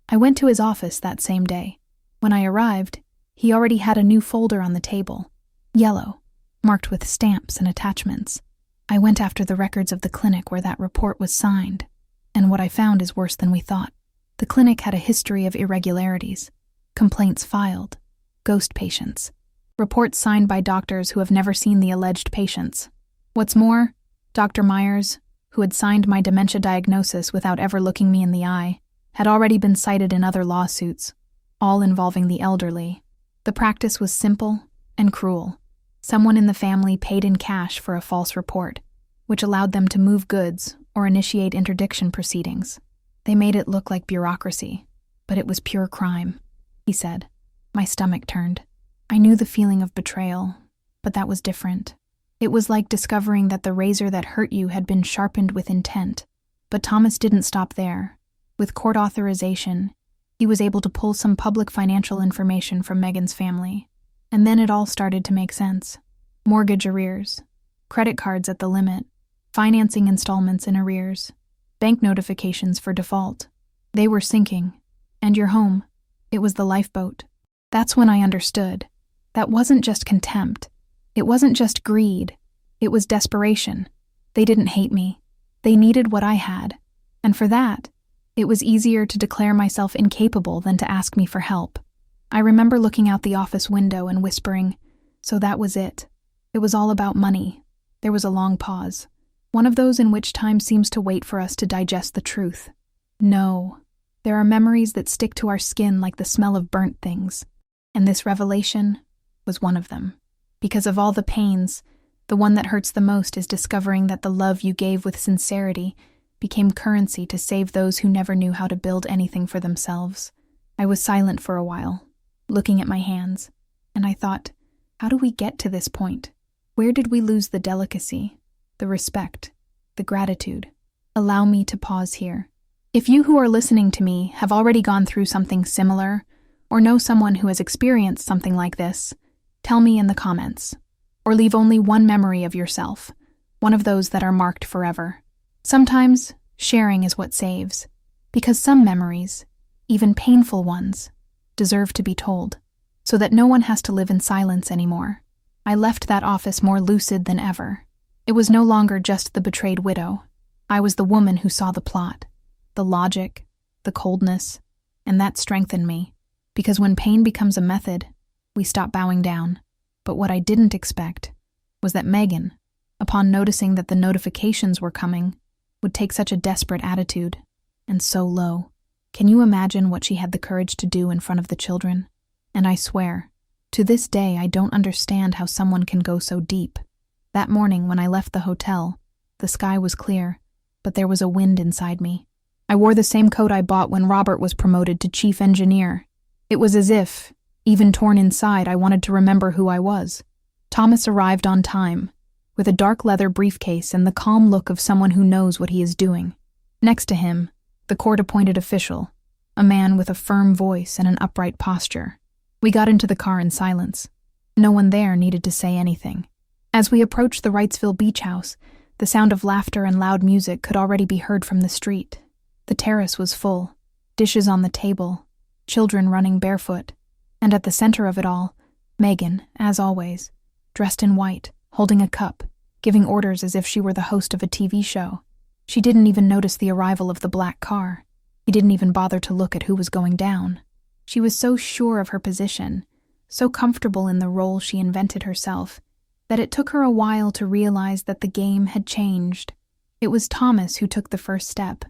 Speaker 1: I went to his office that same day. When I arrived, he already had a new folder on the table, yellow, marked with stamps and attachments. I went after the records of the clinic where that report was signed, and what I found is worse than we thought. The clinic had a history of irregularities, complaints filed, ghost patients, reports signed by doctors who have never seen the alleged patients. What's more, Dr. Myers, who had signed my dementia diagnosis without ever looking me in the eye, had already been cited in other lawsuits, all involving the elderly. The practice was simple and cruel. Someone in the family paid in cash for a false report, which allowed them to move goods or initiate interdiction proceedings. They made it look like bureaucracy, but it was pure crime, he said. My stomach turned. I knew the feeling of betrayal, but that was different. It was like discovering that the razor that hurt you had been sharpened with intent. But Thomas didn't stop there. With court authorization, he was able to pull some public financial information from Megan's family. And then it all started to make sense. Mortgage arrears, credit cards at the limit, financing installments in arrears, bank notifications for default. They were sinking. And your home, it was the lifeboat. That's when I understood. That wasn't just contempt. It wasn't just greed. It was desperation. They didn't hate me. They needed what I had. And for that, it was easier to declare myself incapable than to ask me for help. I remember looking out the office window and whispering, so that was it. It was all about money. There was a long pause, one of those in which time seems to wait for us to digest the truth. No, there are memories that stick to our skin like the smell of burnt things, and this revelation was one of them. Because of all the pains, the one that hurts the most is discovering that the love you gave with sincerity became currency to save those who never knew how to build anything for themselves. I was silent for a while, looking at my hands, and I thought, how do we get to this point? Where did we lose the delicacy, the respect, the gratitude? Allow me to pause here. If you who are listening to me have already gone through something similar, or know someone who has experienced something like this, tell me in the comments, or leave only one memory of yourself, one of those that are marked forever. Sometimes, sharing is what saves, because some memories, even painful ones, deserve to be told, so that no one has to live in silence anymore. I left that office more lucid than ever. It was no longer just the betrayed widow. I was the woman who saw the plot, the logic, the coldness, and that strengthened me, because when pain becomes a method, we stop bowing down. But what I didn't expect was that Megan, upon noticing that the notifications were coming, would take such a desperate attitude, and so low. Can you imagine what she had the courage to do in front of the children? And I swear, to this day I don't understand how someone can go so deep. That morning when I left the hotel, the sky was clear, but there was a wind inside me. I wore the same coat I bought when Robert was promoted to chief engineer. It was as if, even torn inside, I wanted to remember who I was. Thomas arrived on time, with a dark leather briefcase and the calm look of someone who knows what he is doing. Next to him, the court-appointed official, a man with a firm voice and an upright posture. We got into the car in silence. No one there needed to say anything. As we approached the Wrightsville beach house, the sound of laughter and loud music could already be heard from the street. The terrace was full, dishes on the table, children running barefoot, and at the center of it all, Megan, as always, dressed in white, holding a cup, giving orders as if she were the host of a TV show. She didn't even notice the arrival of the black car. He didn't even bother to look at who was going down. She was so sure of her position, so comfortable in the role she invented herself, that it took her a while to realize that the game had changed. It was Thomas who took the first step.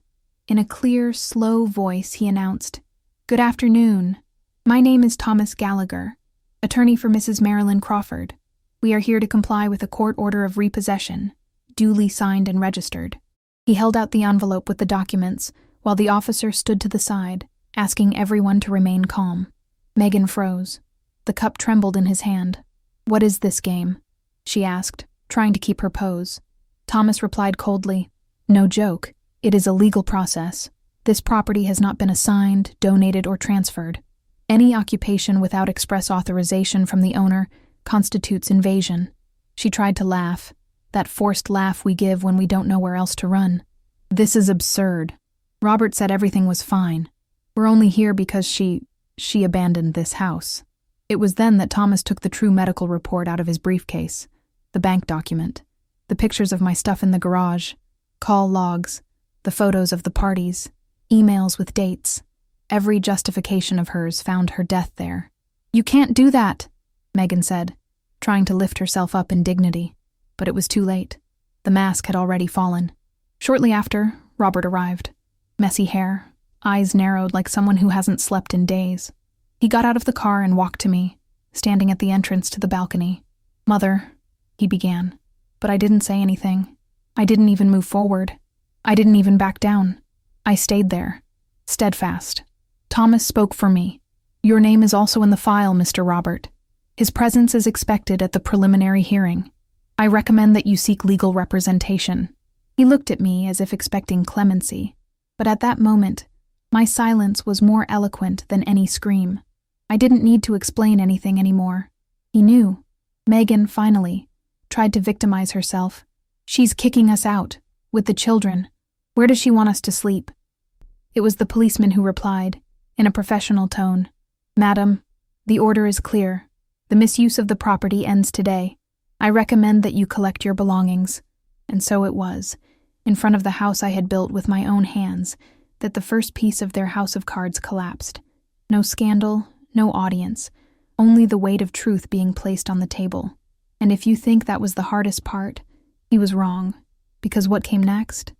Speaker 1: In a clear, slow voice, he announced, "Good afternoon. My name is Thomas Gallagher, attorney for Mrs. Marilyn Crawford. We are here to comply with a court order of repossession, duly signed and registered." He held out the envelope with the documents, while the officer stood to the side, asking everyone to remain calm. Megan froze. The cup trembled in his hand. "What is this game?" she asked, trying to keep her pose. Thomas replied coldly, "No joke. It is a legal process. This property has not been assigned, donated, or transferred. Any occupation without express authorization from the owner constitutes invasion." She tried to laugh, that forced laugh we give when we don't know where else to run. "This is absurd. Robert said everything was fine. We're only here because she abandoned this house." It was then that Thomas took the true medical report out of his briefcase, the bank document, the pictures of my stuff in the garage, call logs, the photos of the parties, emails with dates. Every justification of hers found her death there. "You can't do that," Megan said, trying to lift herself up in dignity. But it was too late. The mask had already fallen. Shortly after, Robert arrived. Messy hair, eyes narrowed like someone who hasn't slept in days. He got out of the car and walked to me, standing at the entrance to the balcony. "Mother," he began, but I didn't say anything. I didn't even move forward. I didn't even back down. I stayed there, steadfast. Thomas spoke for me. "Your name is also in the file, Mr. Robert. His presence is expected at the preliminary hearing. I recommend that you seek legal representation." He looked at me as if expecting clemency, but at that moment, my silence was more eloquent than any scream. I didn't need to explain anything anymore. He knew. Megan, finally, tried to victimize herself. "She's kicking us out, with the children. Where does she want us to sleep?" It was the policeman who replied, in a professional tone, "Madam, the order is clear. The misuse of the property ends today. I recommend that you collect your belongings." And so it was, in front of the house I had built with my own hands, that the first piece of their house of cards collapsed. No scandal, no audience, only the weight of truth being placed on the table. And if you think that was the hardest part, he was wrong, because what came next?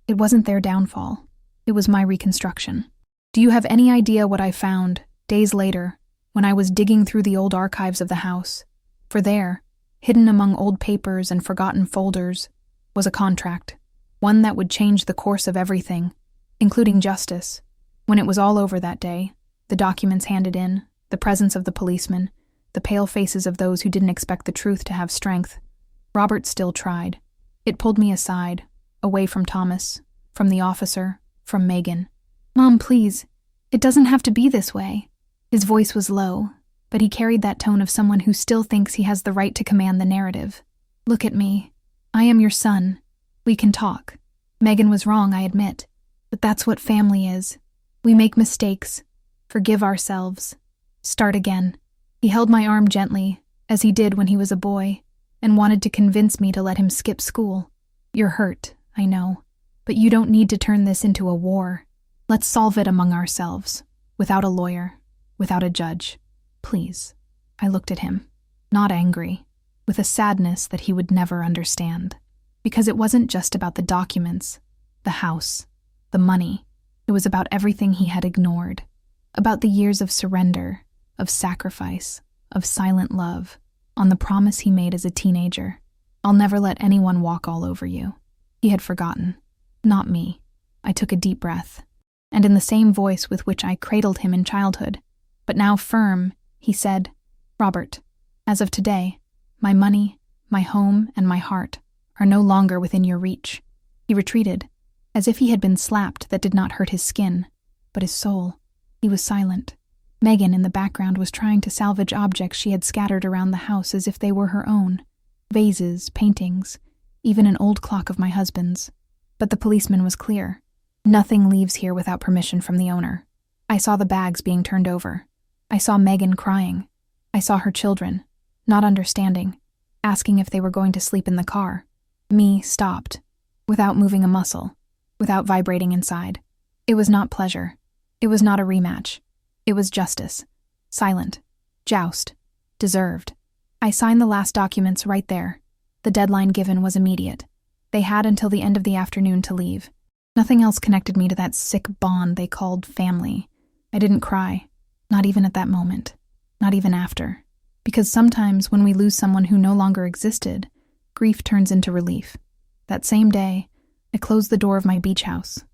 Speaker 1: It wasn't their downfall. It was my reconstruction. Do you have any idea what I found, days later, when I was digging through the old archives of the house? For there, hidden among old papers and forgotten folders, was a contract, one that would change the course of everything, including justice. When it was all over that day, the documents handed in, the presence of the policeman, the pale faces of those who didn't expect the truth to have strength, Robert still tried. It pulled me aside, away from Thomas, from the officer, from Megan. "Mom, please, it doesn't have to be this way." His voice was low, but he carried that tone of someone who still thinks he has the right to command the narrative. "Look at me. I am your son. We can talk. Megan was wrong, I admit. But that's what family is. We make mistakes, forgive ourselves, start again." He held my arm gently, as he did when he was a boy, and wanted to convince me to let him skip school. You're hurt, I know, but you don't need to turn this into a war. Let's solve it among ourselves, without a lawyer, without a judge. Please. I looked at him, not angry, with a sadness that he would never understand. Because it wasn't just about the documents, the house, the money. It was about everything he had ignored, about the years of surrender, of sacrifice, of silent love, on the promise he made as a teenager. I'll never let anyone walk all over you. He had forgotten. Not me. I took a deep breath, and in the same voice with which I cradled him in childhood, but now firm, he said, Robert, as of today, my money, my home, and my heart are no longer within your reach. He retreated, as if he had been slapped that did not hurt his skin, but his soul. He was silent. Megan in the background was trying to salvage objects she had scattered around the house as if they were her own. Vases, paintings, even an old clock of my husband's. But the policeman was clear. Nothing leaves here without permission from the owner. I saw the bags being turned over. I saw Megan crying. I saw her children, not understanding, asking if they were going to sleep in the car. Me stopped, without moving a muscle, without vibrating inside. It was not pleasure. It was not a rematch. It was justice. Silent. Joust. Deserved. I signed the last documents right there. The deadline given was immediate. They had until the end of the afternoon to leave. Nothing else connected me to that sick bond they called family. I didn't cry. Not even at that moment. Not even after. Because sometimes when we lose someone who no longer existed, grief turns into relief. That same day, I closed the door of my beach house.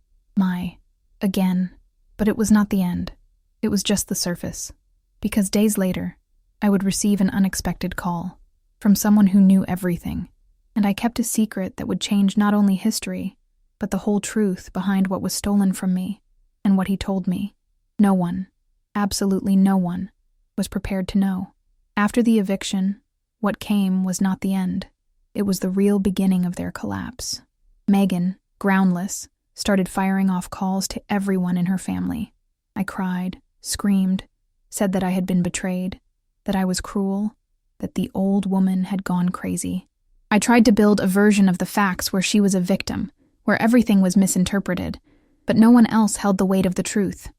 Speaker 1: Again. But it was not the end. It was just the surface. Because days later, I would receive an unexpected call from someone who knew everything, and I kept a secret that would change not only history, but the whole truth behind what was stolen from me and what he told me. No one, absolutely no one, was prepared to know. After the eviction, what came was not the end. It was the real beginning of their collapse. Megan, groundless, started firing off calls to everyone in her family. I cried, screamed, said that I had been betrayed, that I was cruel, that the old woman had gone crazy. I tried to build a version of the facts where she was a victim, where everything was misinterpreted, but no one else held the weight of the truth.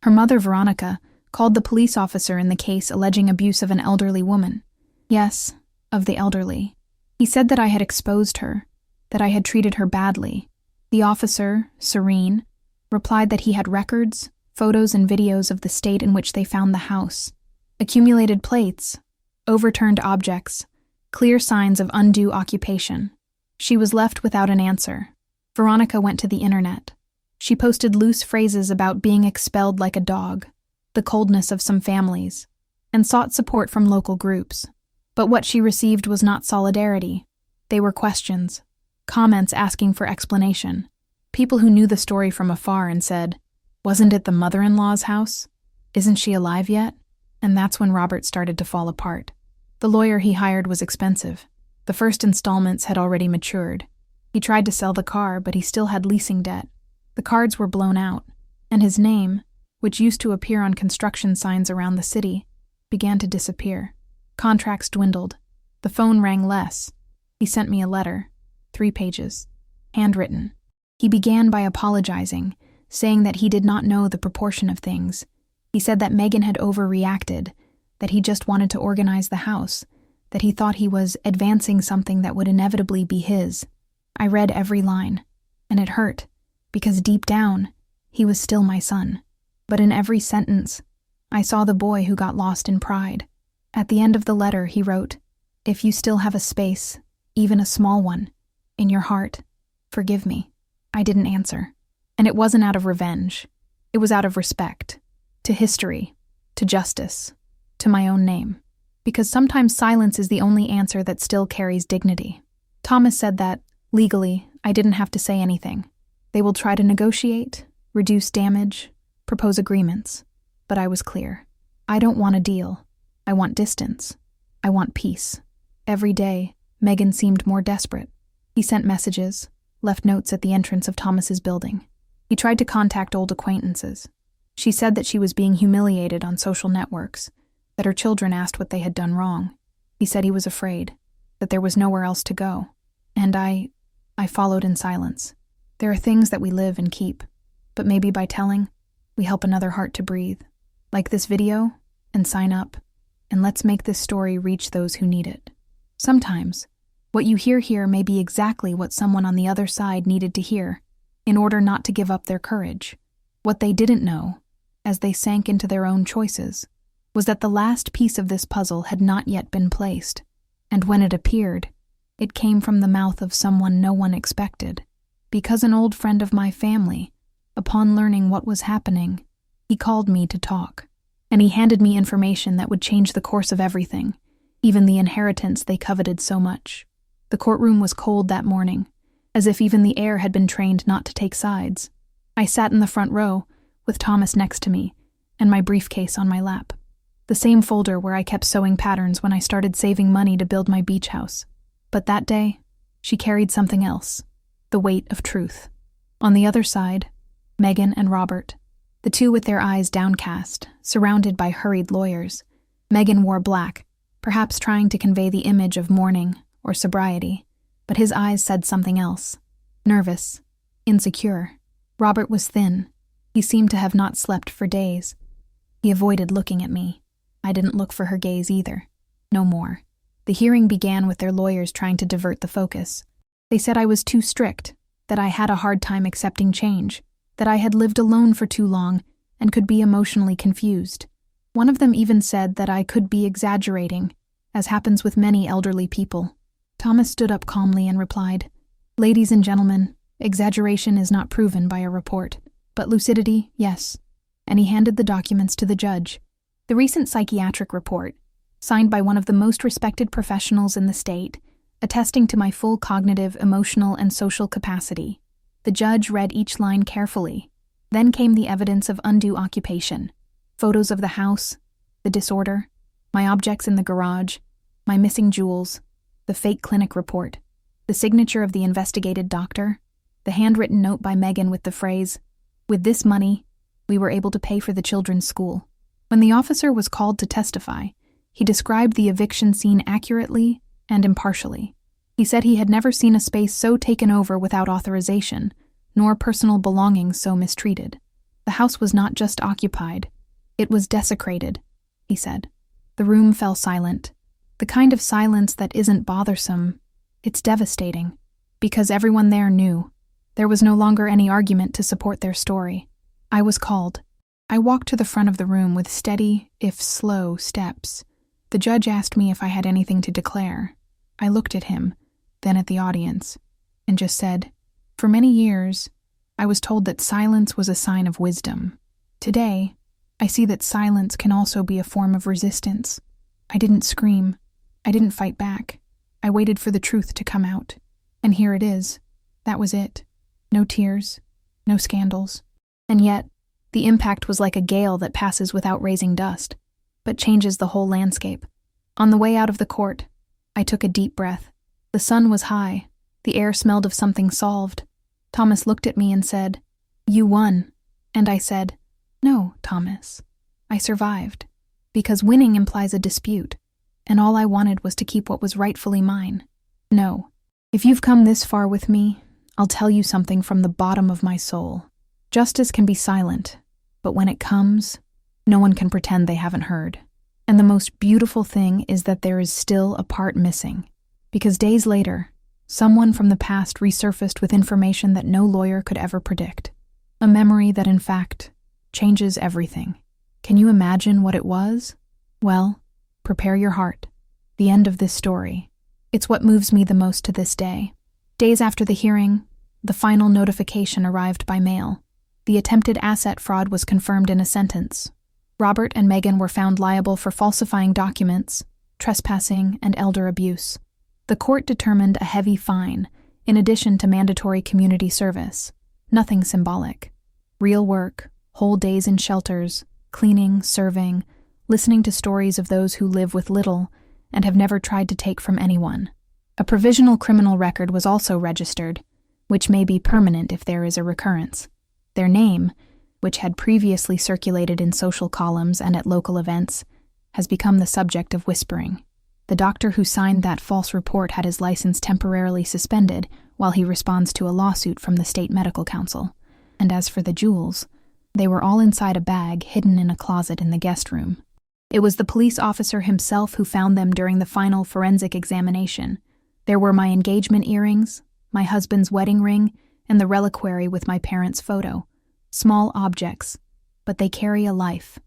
Speaker 1: Her mother, Veronica, called the police officer in the case alleging abuse of an elderly woman. Yes, of the elderly. He said that I had exposed her, that I had treated her badly. The officer, serene, replied that he had records, photos and videos of the state in which they found the house, accumulated plates, overturned objects, clear signs of undue occupation. She was left without an answer. Veronica went to the internet. She posted loose phrases about being expelled like a dog, the coldness of some families, and sought support from local groups. But what she received was not solidarity. They were questions, comments asking for explanation. People who knew the story from afar and said, "Wasn't it the mother-in-law's house? Isn't she alive yet?" And that's when Robert started to fall apart. The lawyer he hired was expensive. The first installments had already matured. He tried to sell the car, but he still had leasing debt. The cards were blown out, and his name, which used to appear on construction signs around the city, began to disappear. Contracts dwindled. The phone rang less. He sent me a letter, 3 pages, handwritten. He began by apologizing, saying that he did not know the proportion of things. He said that Megan had overreacted, that he just wanted to organize the house, that he thought he was advancing something that would inevitably be his. I read every line, and it hurt, because deep down, he was still my son. But in every sentence, I saw the boy who got lost in pride. At the end of the letter, he wrote, "If you still have a space, even a small one, in your heart, forgive me." I didn't answer. And it wasn't out of revenge. It was out of respect. To history, to justice, to my own name. Because sometimes silence is the only answer that still carries dignity. Thomas said that, legally, I didn't have to say anything. They will try to negotiate, reduce damage, propose agreements. But I was clear. I don't want a deal. I want distance. I want peace. Every day, Megan seemed more desperate. He sent messages, left notes at the entrance of Thomas's building. He tried to contact old acquaintances. She said that she was being humiliated on social networks, that her children asked what they had done wrong. He said he was afraid, that there was nowhere else to go. And I followed in silence. There are things that we live and keep, but maybe by telling, we help another heart to breathe. Like this video, and sign up, and let's make this story reach those who need it. Sometimes, what you hear here may be exactly what someone on the other side needed to hear in order not to give up their courage. What they didn't know, as they sank into their own choices, was that the last piece of this puzzle had not yet been placed, and when it appeared, it came from the mouth of someone no one expected. Because an old friend of my family, upon learning what was happening, he called me to talk, and he handed me information that would change the course of everything, even the inheritance they coveted so much. The courtroom was cold that morning, as if even the air had been trained not to take sides. I sat in the front row, with Thomas next to me, and my briefcase on my lap. The same folder where I kept sewing patterns when I started saving money to build my beach house. But that day, she carried something else, the weight of truth. On the other side, Megan and Robert, the two with their eyes downcast, surrounded by hurried lawyers. Megan wore black, perhaps trying to convey the image of mourning or sobriety, but his eyes said something else. Nervous, insecure. Robert was thin. He seemed to have not slept for days. He avoided looking at me. I didn't look for her gaze either. No more. The hearing began with their lawyers trying to divert the focus. They said I was too strict, that I had a hard time accepting change, that I had lived alone for too long and could be emotionally confused. One of them even said that I could be exaggerating, as happens with many elderly people. Thomas stood up calmly and replied, "Ladies and gentlemen, exaggeration is not proven by a report, but lucidity, yes." And he handed the documents to the judge. The recent psychiatric report, signed by one of the most respected professionals in the state, attesting to my full cognitive, emotional, and social capacity. The judge read each line carefully. Then came the evidence of undue occupation, photos of the house, the disorder, my objects in the garage, my missing jewels, the fake clinic report, the signature of the investigated doctor, the handwritten note by Megan with the phrase, "With this money, we were able to pay for the children's school." When the officer was called to testify, he described the eviction scene accurately and impartially. He said he had never seen a space so taken over without authorization, nor personal belongings so mistreated. The house was not just occupied, it was desecrated, he said. The room fell silent. The kind of silence that isn't bothersome, it's devastating, because everyone there knew. There was no longer any argument to support their story. I was called. I walked to the front of the room with steady, if slow, steps. The judge asked me if I had anything to declare. I looked at him, then at the audience, and just said, "For many years, I was told that silence was a sign of wisdom. Today, I see that silence can also be a form of resistance. I didn't scream. I didn't fight back. I waited for the truth to come out. And here it is. That was it. No tears, no scandals. And yet, the impact was like a gale that passes without raising dust, but changes the whole landscape. On the way out of the court, I took a deep breath. The sun was high. The air smelled of something solved. Thomas looked at me and said, "You won." And I said, "No, Thomas. I survived. Because winning implies a dispute, and all I wanted was to keep what was rightfully mine. No. If you've come this far with me, I'll tell you something from the bottom of my soul. Justice can be silent, but when it comes, no one can pretend they haven't heard. And the most beautiful thing is that there is still a part missing. Because days later, someone from the past resurfaced with information that no lawyer could ever predict. A memory that, in fact, changes everything. Can you imagine what it was? Well, prepare your heart. The end of this story. It's what moves me the most to this day. Days after the hearing, the final notification arrived by mail. The attempted asset fraud was confirmed in a sentence. Robert and Megan were found liable for falsifying documents, trespassing, and elder abuse. The court determined a heavy fine, in addition to mandatory community service. Nothing symbolic. Real work, whole days in shelters, cleaning, serving, listening to stories of those who live with little and have never tried to take from anyone. A provisional criminal record was also registered, which may be permanent if there is a recurrence. Their name, which had previously circulated in social columns and at local events, has become the subject of whispering. The doctor who signed that false report had his license temporarily suspended while he responds to a lawsuit from the State Medical Council. And as for the jewels, they were all inside a bag hidden in a closet in the guest room. It was the police officer himself who found them during the final forensic examination. There were my engagement earrings, my husband's wedding ring, and the reliquary with my parents' photo. Small objects, but they carry a life.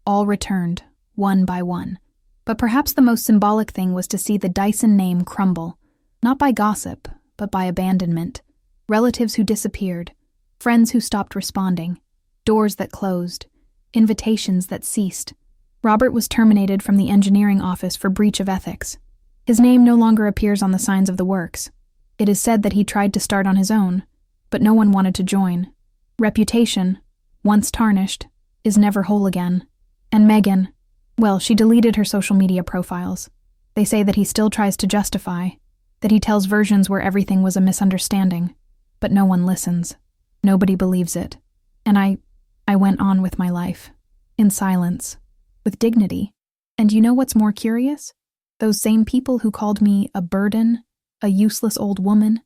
Speaker 1: All returned, one by one. But perhaps the most symbolic thing was to see the Dyson name crumble, not by gossip, but by abandonment. Relatives who disappeared, friends who stopped responding, doors that closed, invitations that ceased. Robert was terminated from the engineering office for breach of ethics. His name no longer appears on the signs of the works. It is said that he tried to start on his own, but no one wanted to join. Reputation, once tarnished, is never whole again. And Megan, well, she deleted her social media profiles. They say that he still tries to justify, that he tells versions where everything was a misunderstanding, but no one listens. Nobody believes it. And I went on with my life, in silence, with dignity. And you know what's more curious? Those same people who called me a burden, a useless old woman,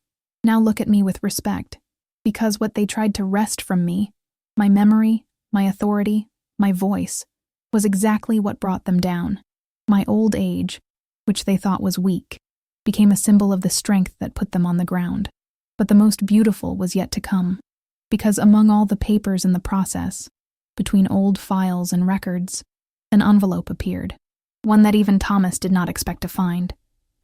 Speaker 1: now look at me with respect, because what they tried to wrest from me, my memory, my authority, my voice, was exactly what brought them down. My old age, which they thought was weak, became a symbol of the strength that put them on the ground. But the most beautiful was yet to come, because among all the papers in the process, between old files and records, an envelope appeared, one that even Thomas did not expect to find,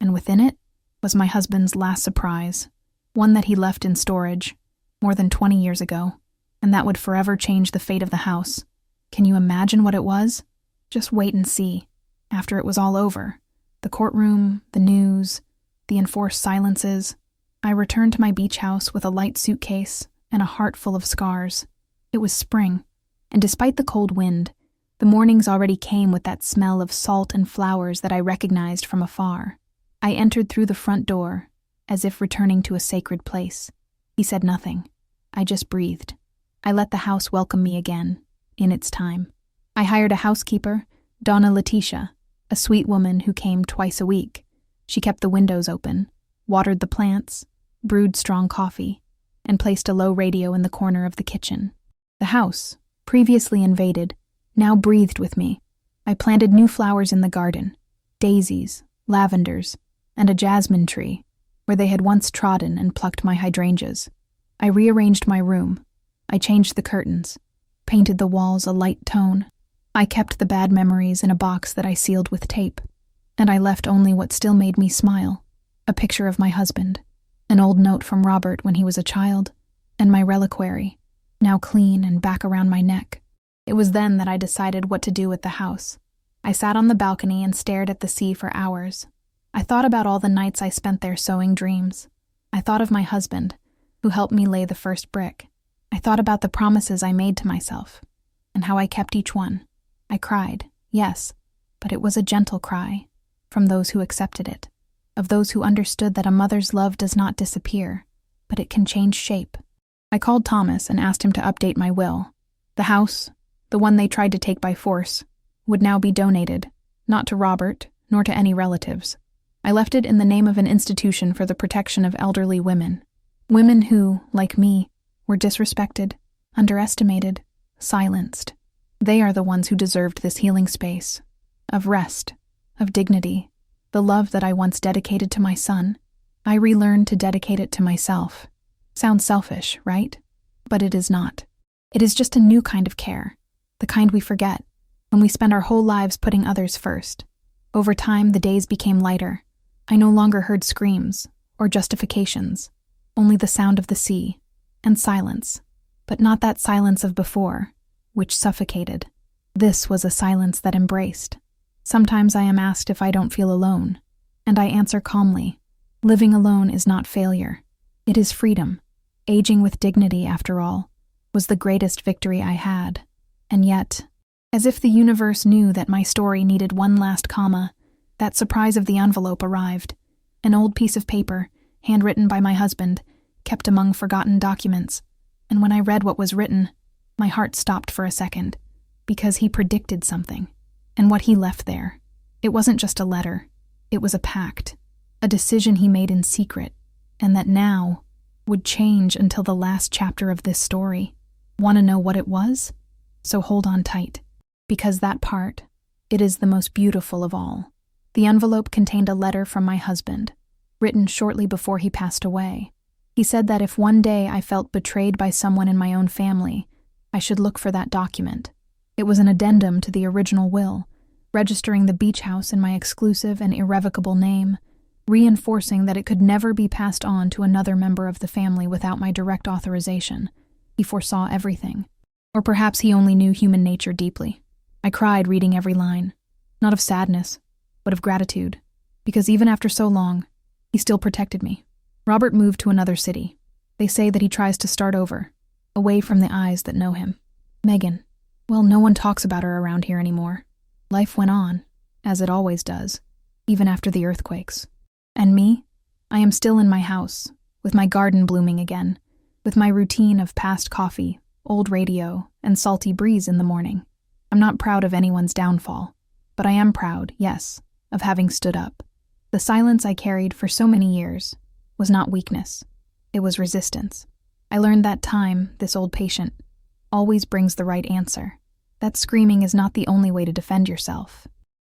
Speaker 1: and within it was my husband's last surprise, one that he left in storage more than 20 years ago, and that would forever change the fate of the house. Can you imagine what it was? Just wait and see. After it was all over, the courtroom, the news, the enforced silences, I returned to my beach house with a light suitcase and a heart full of scars. It was spring, and despite the cold wind, the mornings already came with that smell of salt and flowers that I recognized from afar. I entered through the front door, as if returning to a sacred place. He said nothing. I just breathed. I let the house welcome me again, in its time. I hired a housekeeper, Donna Letitia, a sweet woman who came twice a week. She kept the windows open, watered the plants, brewed strong coffee, and placed a low radio in the corner of the kitchen. The house, previously invaded, now breathed with me. I planted new flowers in the garden, daisies, lavenders, and a jasmine tree, where they had once trodden and plucked my hydrangeas. I rearranged my room. I changed the curtains, painted the walls a light tone. I kept the bad memories in a box that I sealed with tape, and I left only what still made me smile, a picture of my husband, an old note from Robert when he was a child, and my reliquary, now clean and back around my neck. It was then that I decided what to do with the house. I sat on the balcony and stared at the sea for hours. I thought about all the nights I spent there sowing dreams. I thought of my husband, who helped me lay the first brick. I thought about the promises I made to myself, and how I kept each one. I cried, yes, but it was a gentle cry, from those who accepted it, of those who understood that a mother's love does not disappear, but it can change shape. I called Thomas and asked him to update my will. The house, the one they tried to take by force, would now be donated, not to Robert, nor to any relatives. I left it in the name of an institution for the protection of elderly women. Women who, like me, were disrespected, underestimated, silenced. They are the ones who deserved this healing space, of rest, of dignity. The love that I once dedicated to my son, I relearned to dedicate it to myself. Sounds selfish, right? But it is not. It is just a new kind of care, the kind we forget, when we spend our whole lives putting others first. Over time, the days became lighter. I no longer heard screams or justifications, only the sound of the sea and silence, but not that silence of before, which suffocated. This was a silence that embraced. Sometimes I am asked if I don't feel alone, and I answer calmly, living alone is not failure. It is freedom. Aging with dignity, after all, was the greatest victory I had. And yet, as if the universe knew that my story needed one last comma, that surprise of the envelope arrived. An old piece of paper, handwritten by my husband, kept among forgotten documents. And when I read what was written, my heart stopped for a second, because he predicted something. And what he left there, it wasn't just a letter. It was a pact, a decision he made in secret, and that now would change until the last chapter of this story. Want to know what it was? So hold on tight, because that part, it is the most beautiful of all. The envelope contained a letter from my husband, written shortly before he passed away. He said that if one day I felt betrayed by someone in my own family, I should look for that document. It was an addendum to the original will, registering the beach house in my exclusive and irrevocable name, reinforcing that it could never be passed on to another member of the family without my direct authorization. He foresaw everything. Or perhaps he only knew human nature deeply. I cried reading every line, not of sadness, but of gratitude, because even after so long, he still protected me. Robert moved to another city. They say that he tries to start over, away from the eyes that know him. Megan, well, no one talks about her around here anymore. Life went on, as it always does, even after the earthquakes. And me? I am still in my house, with my garden blooming again, with my routine of past coffee, old radio, and salty breeze in the morning. I'm not proud of anyone's downfall, but I am proud, yes, of having stood up. The silence I carried for so many years was not weakness. It was resistance. I learned that time, this old patient, always brings the right answer. That screaming is not the only way to defend yourself.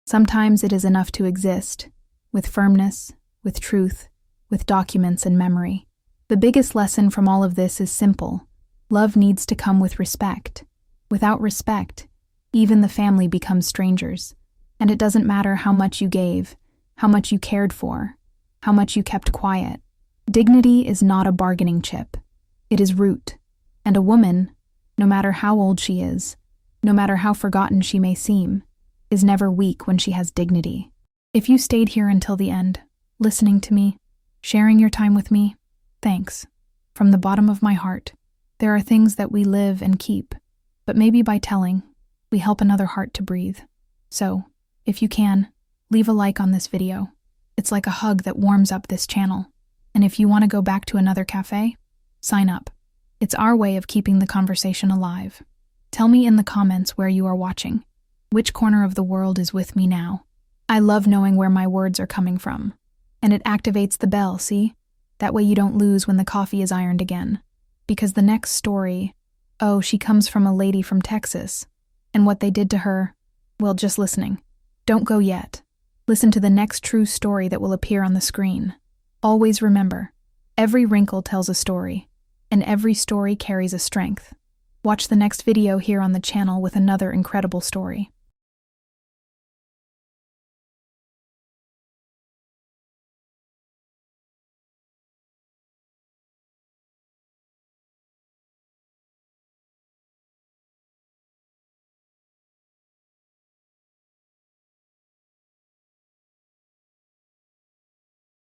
Speaker 1: Sometimes it is enough to exist, with firmness, with truth, with documents and memory. The biggest lesson from all of this is simple. Love needs to come with respect. Without respect, even the family becomes strangers. And it doesn't matter how much you gave, how much you cared for, how much you kept quiet. Dignity is not a bargaining chip. It is root. And a woman, no matter how old she is, no matter how forgotten she may seem, is never weak when she has dignity. If you stayed here until the end, listening to me, sharing your time with me, thanks. From the bottom of my heart. There are things that we live and keep, but maybe by telling, we help another heart to breathe. So, if you can, leave a like on this video. It's like a hug that warms up this channel. And if you want to go back to another cafe, sign up. It's our way of keeping the conversation alive. Tell me in the comments where you are watching. Which corner of the world is with me now? I love knowing where my words are coming from. And it activates the bell, see? That way you don't lose when the coffee is ironed again. Because the next story, oh, she comes from a lady from Texas. And what they did to her, well, just listening. Don't go yet. Listen to the next true story that will appear on the screen. Always remember, every wrinkle tells a story, and every story carries a strength. Watch the next video here on the channel with another incredible story.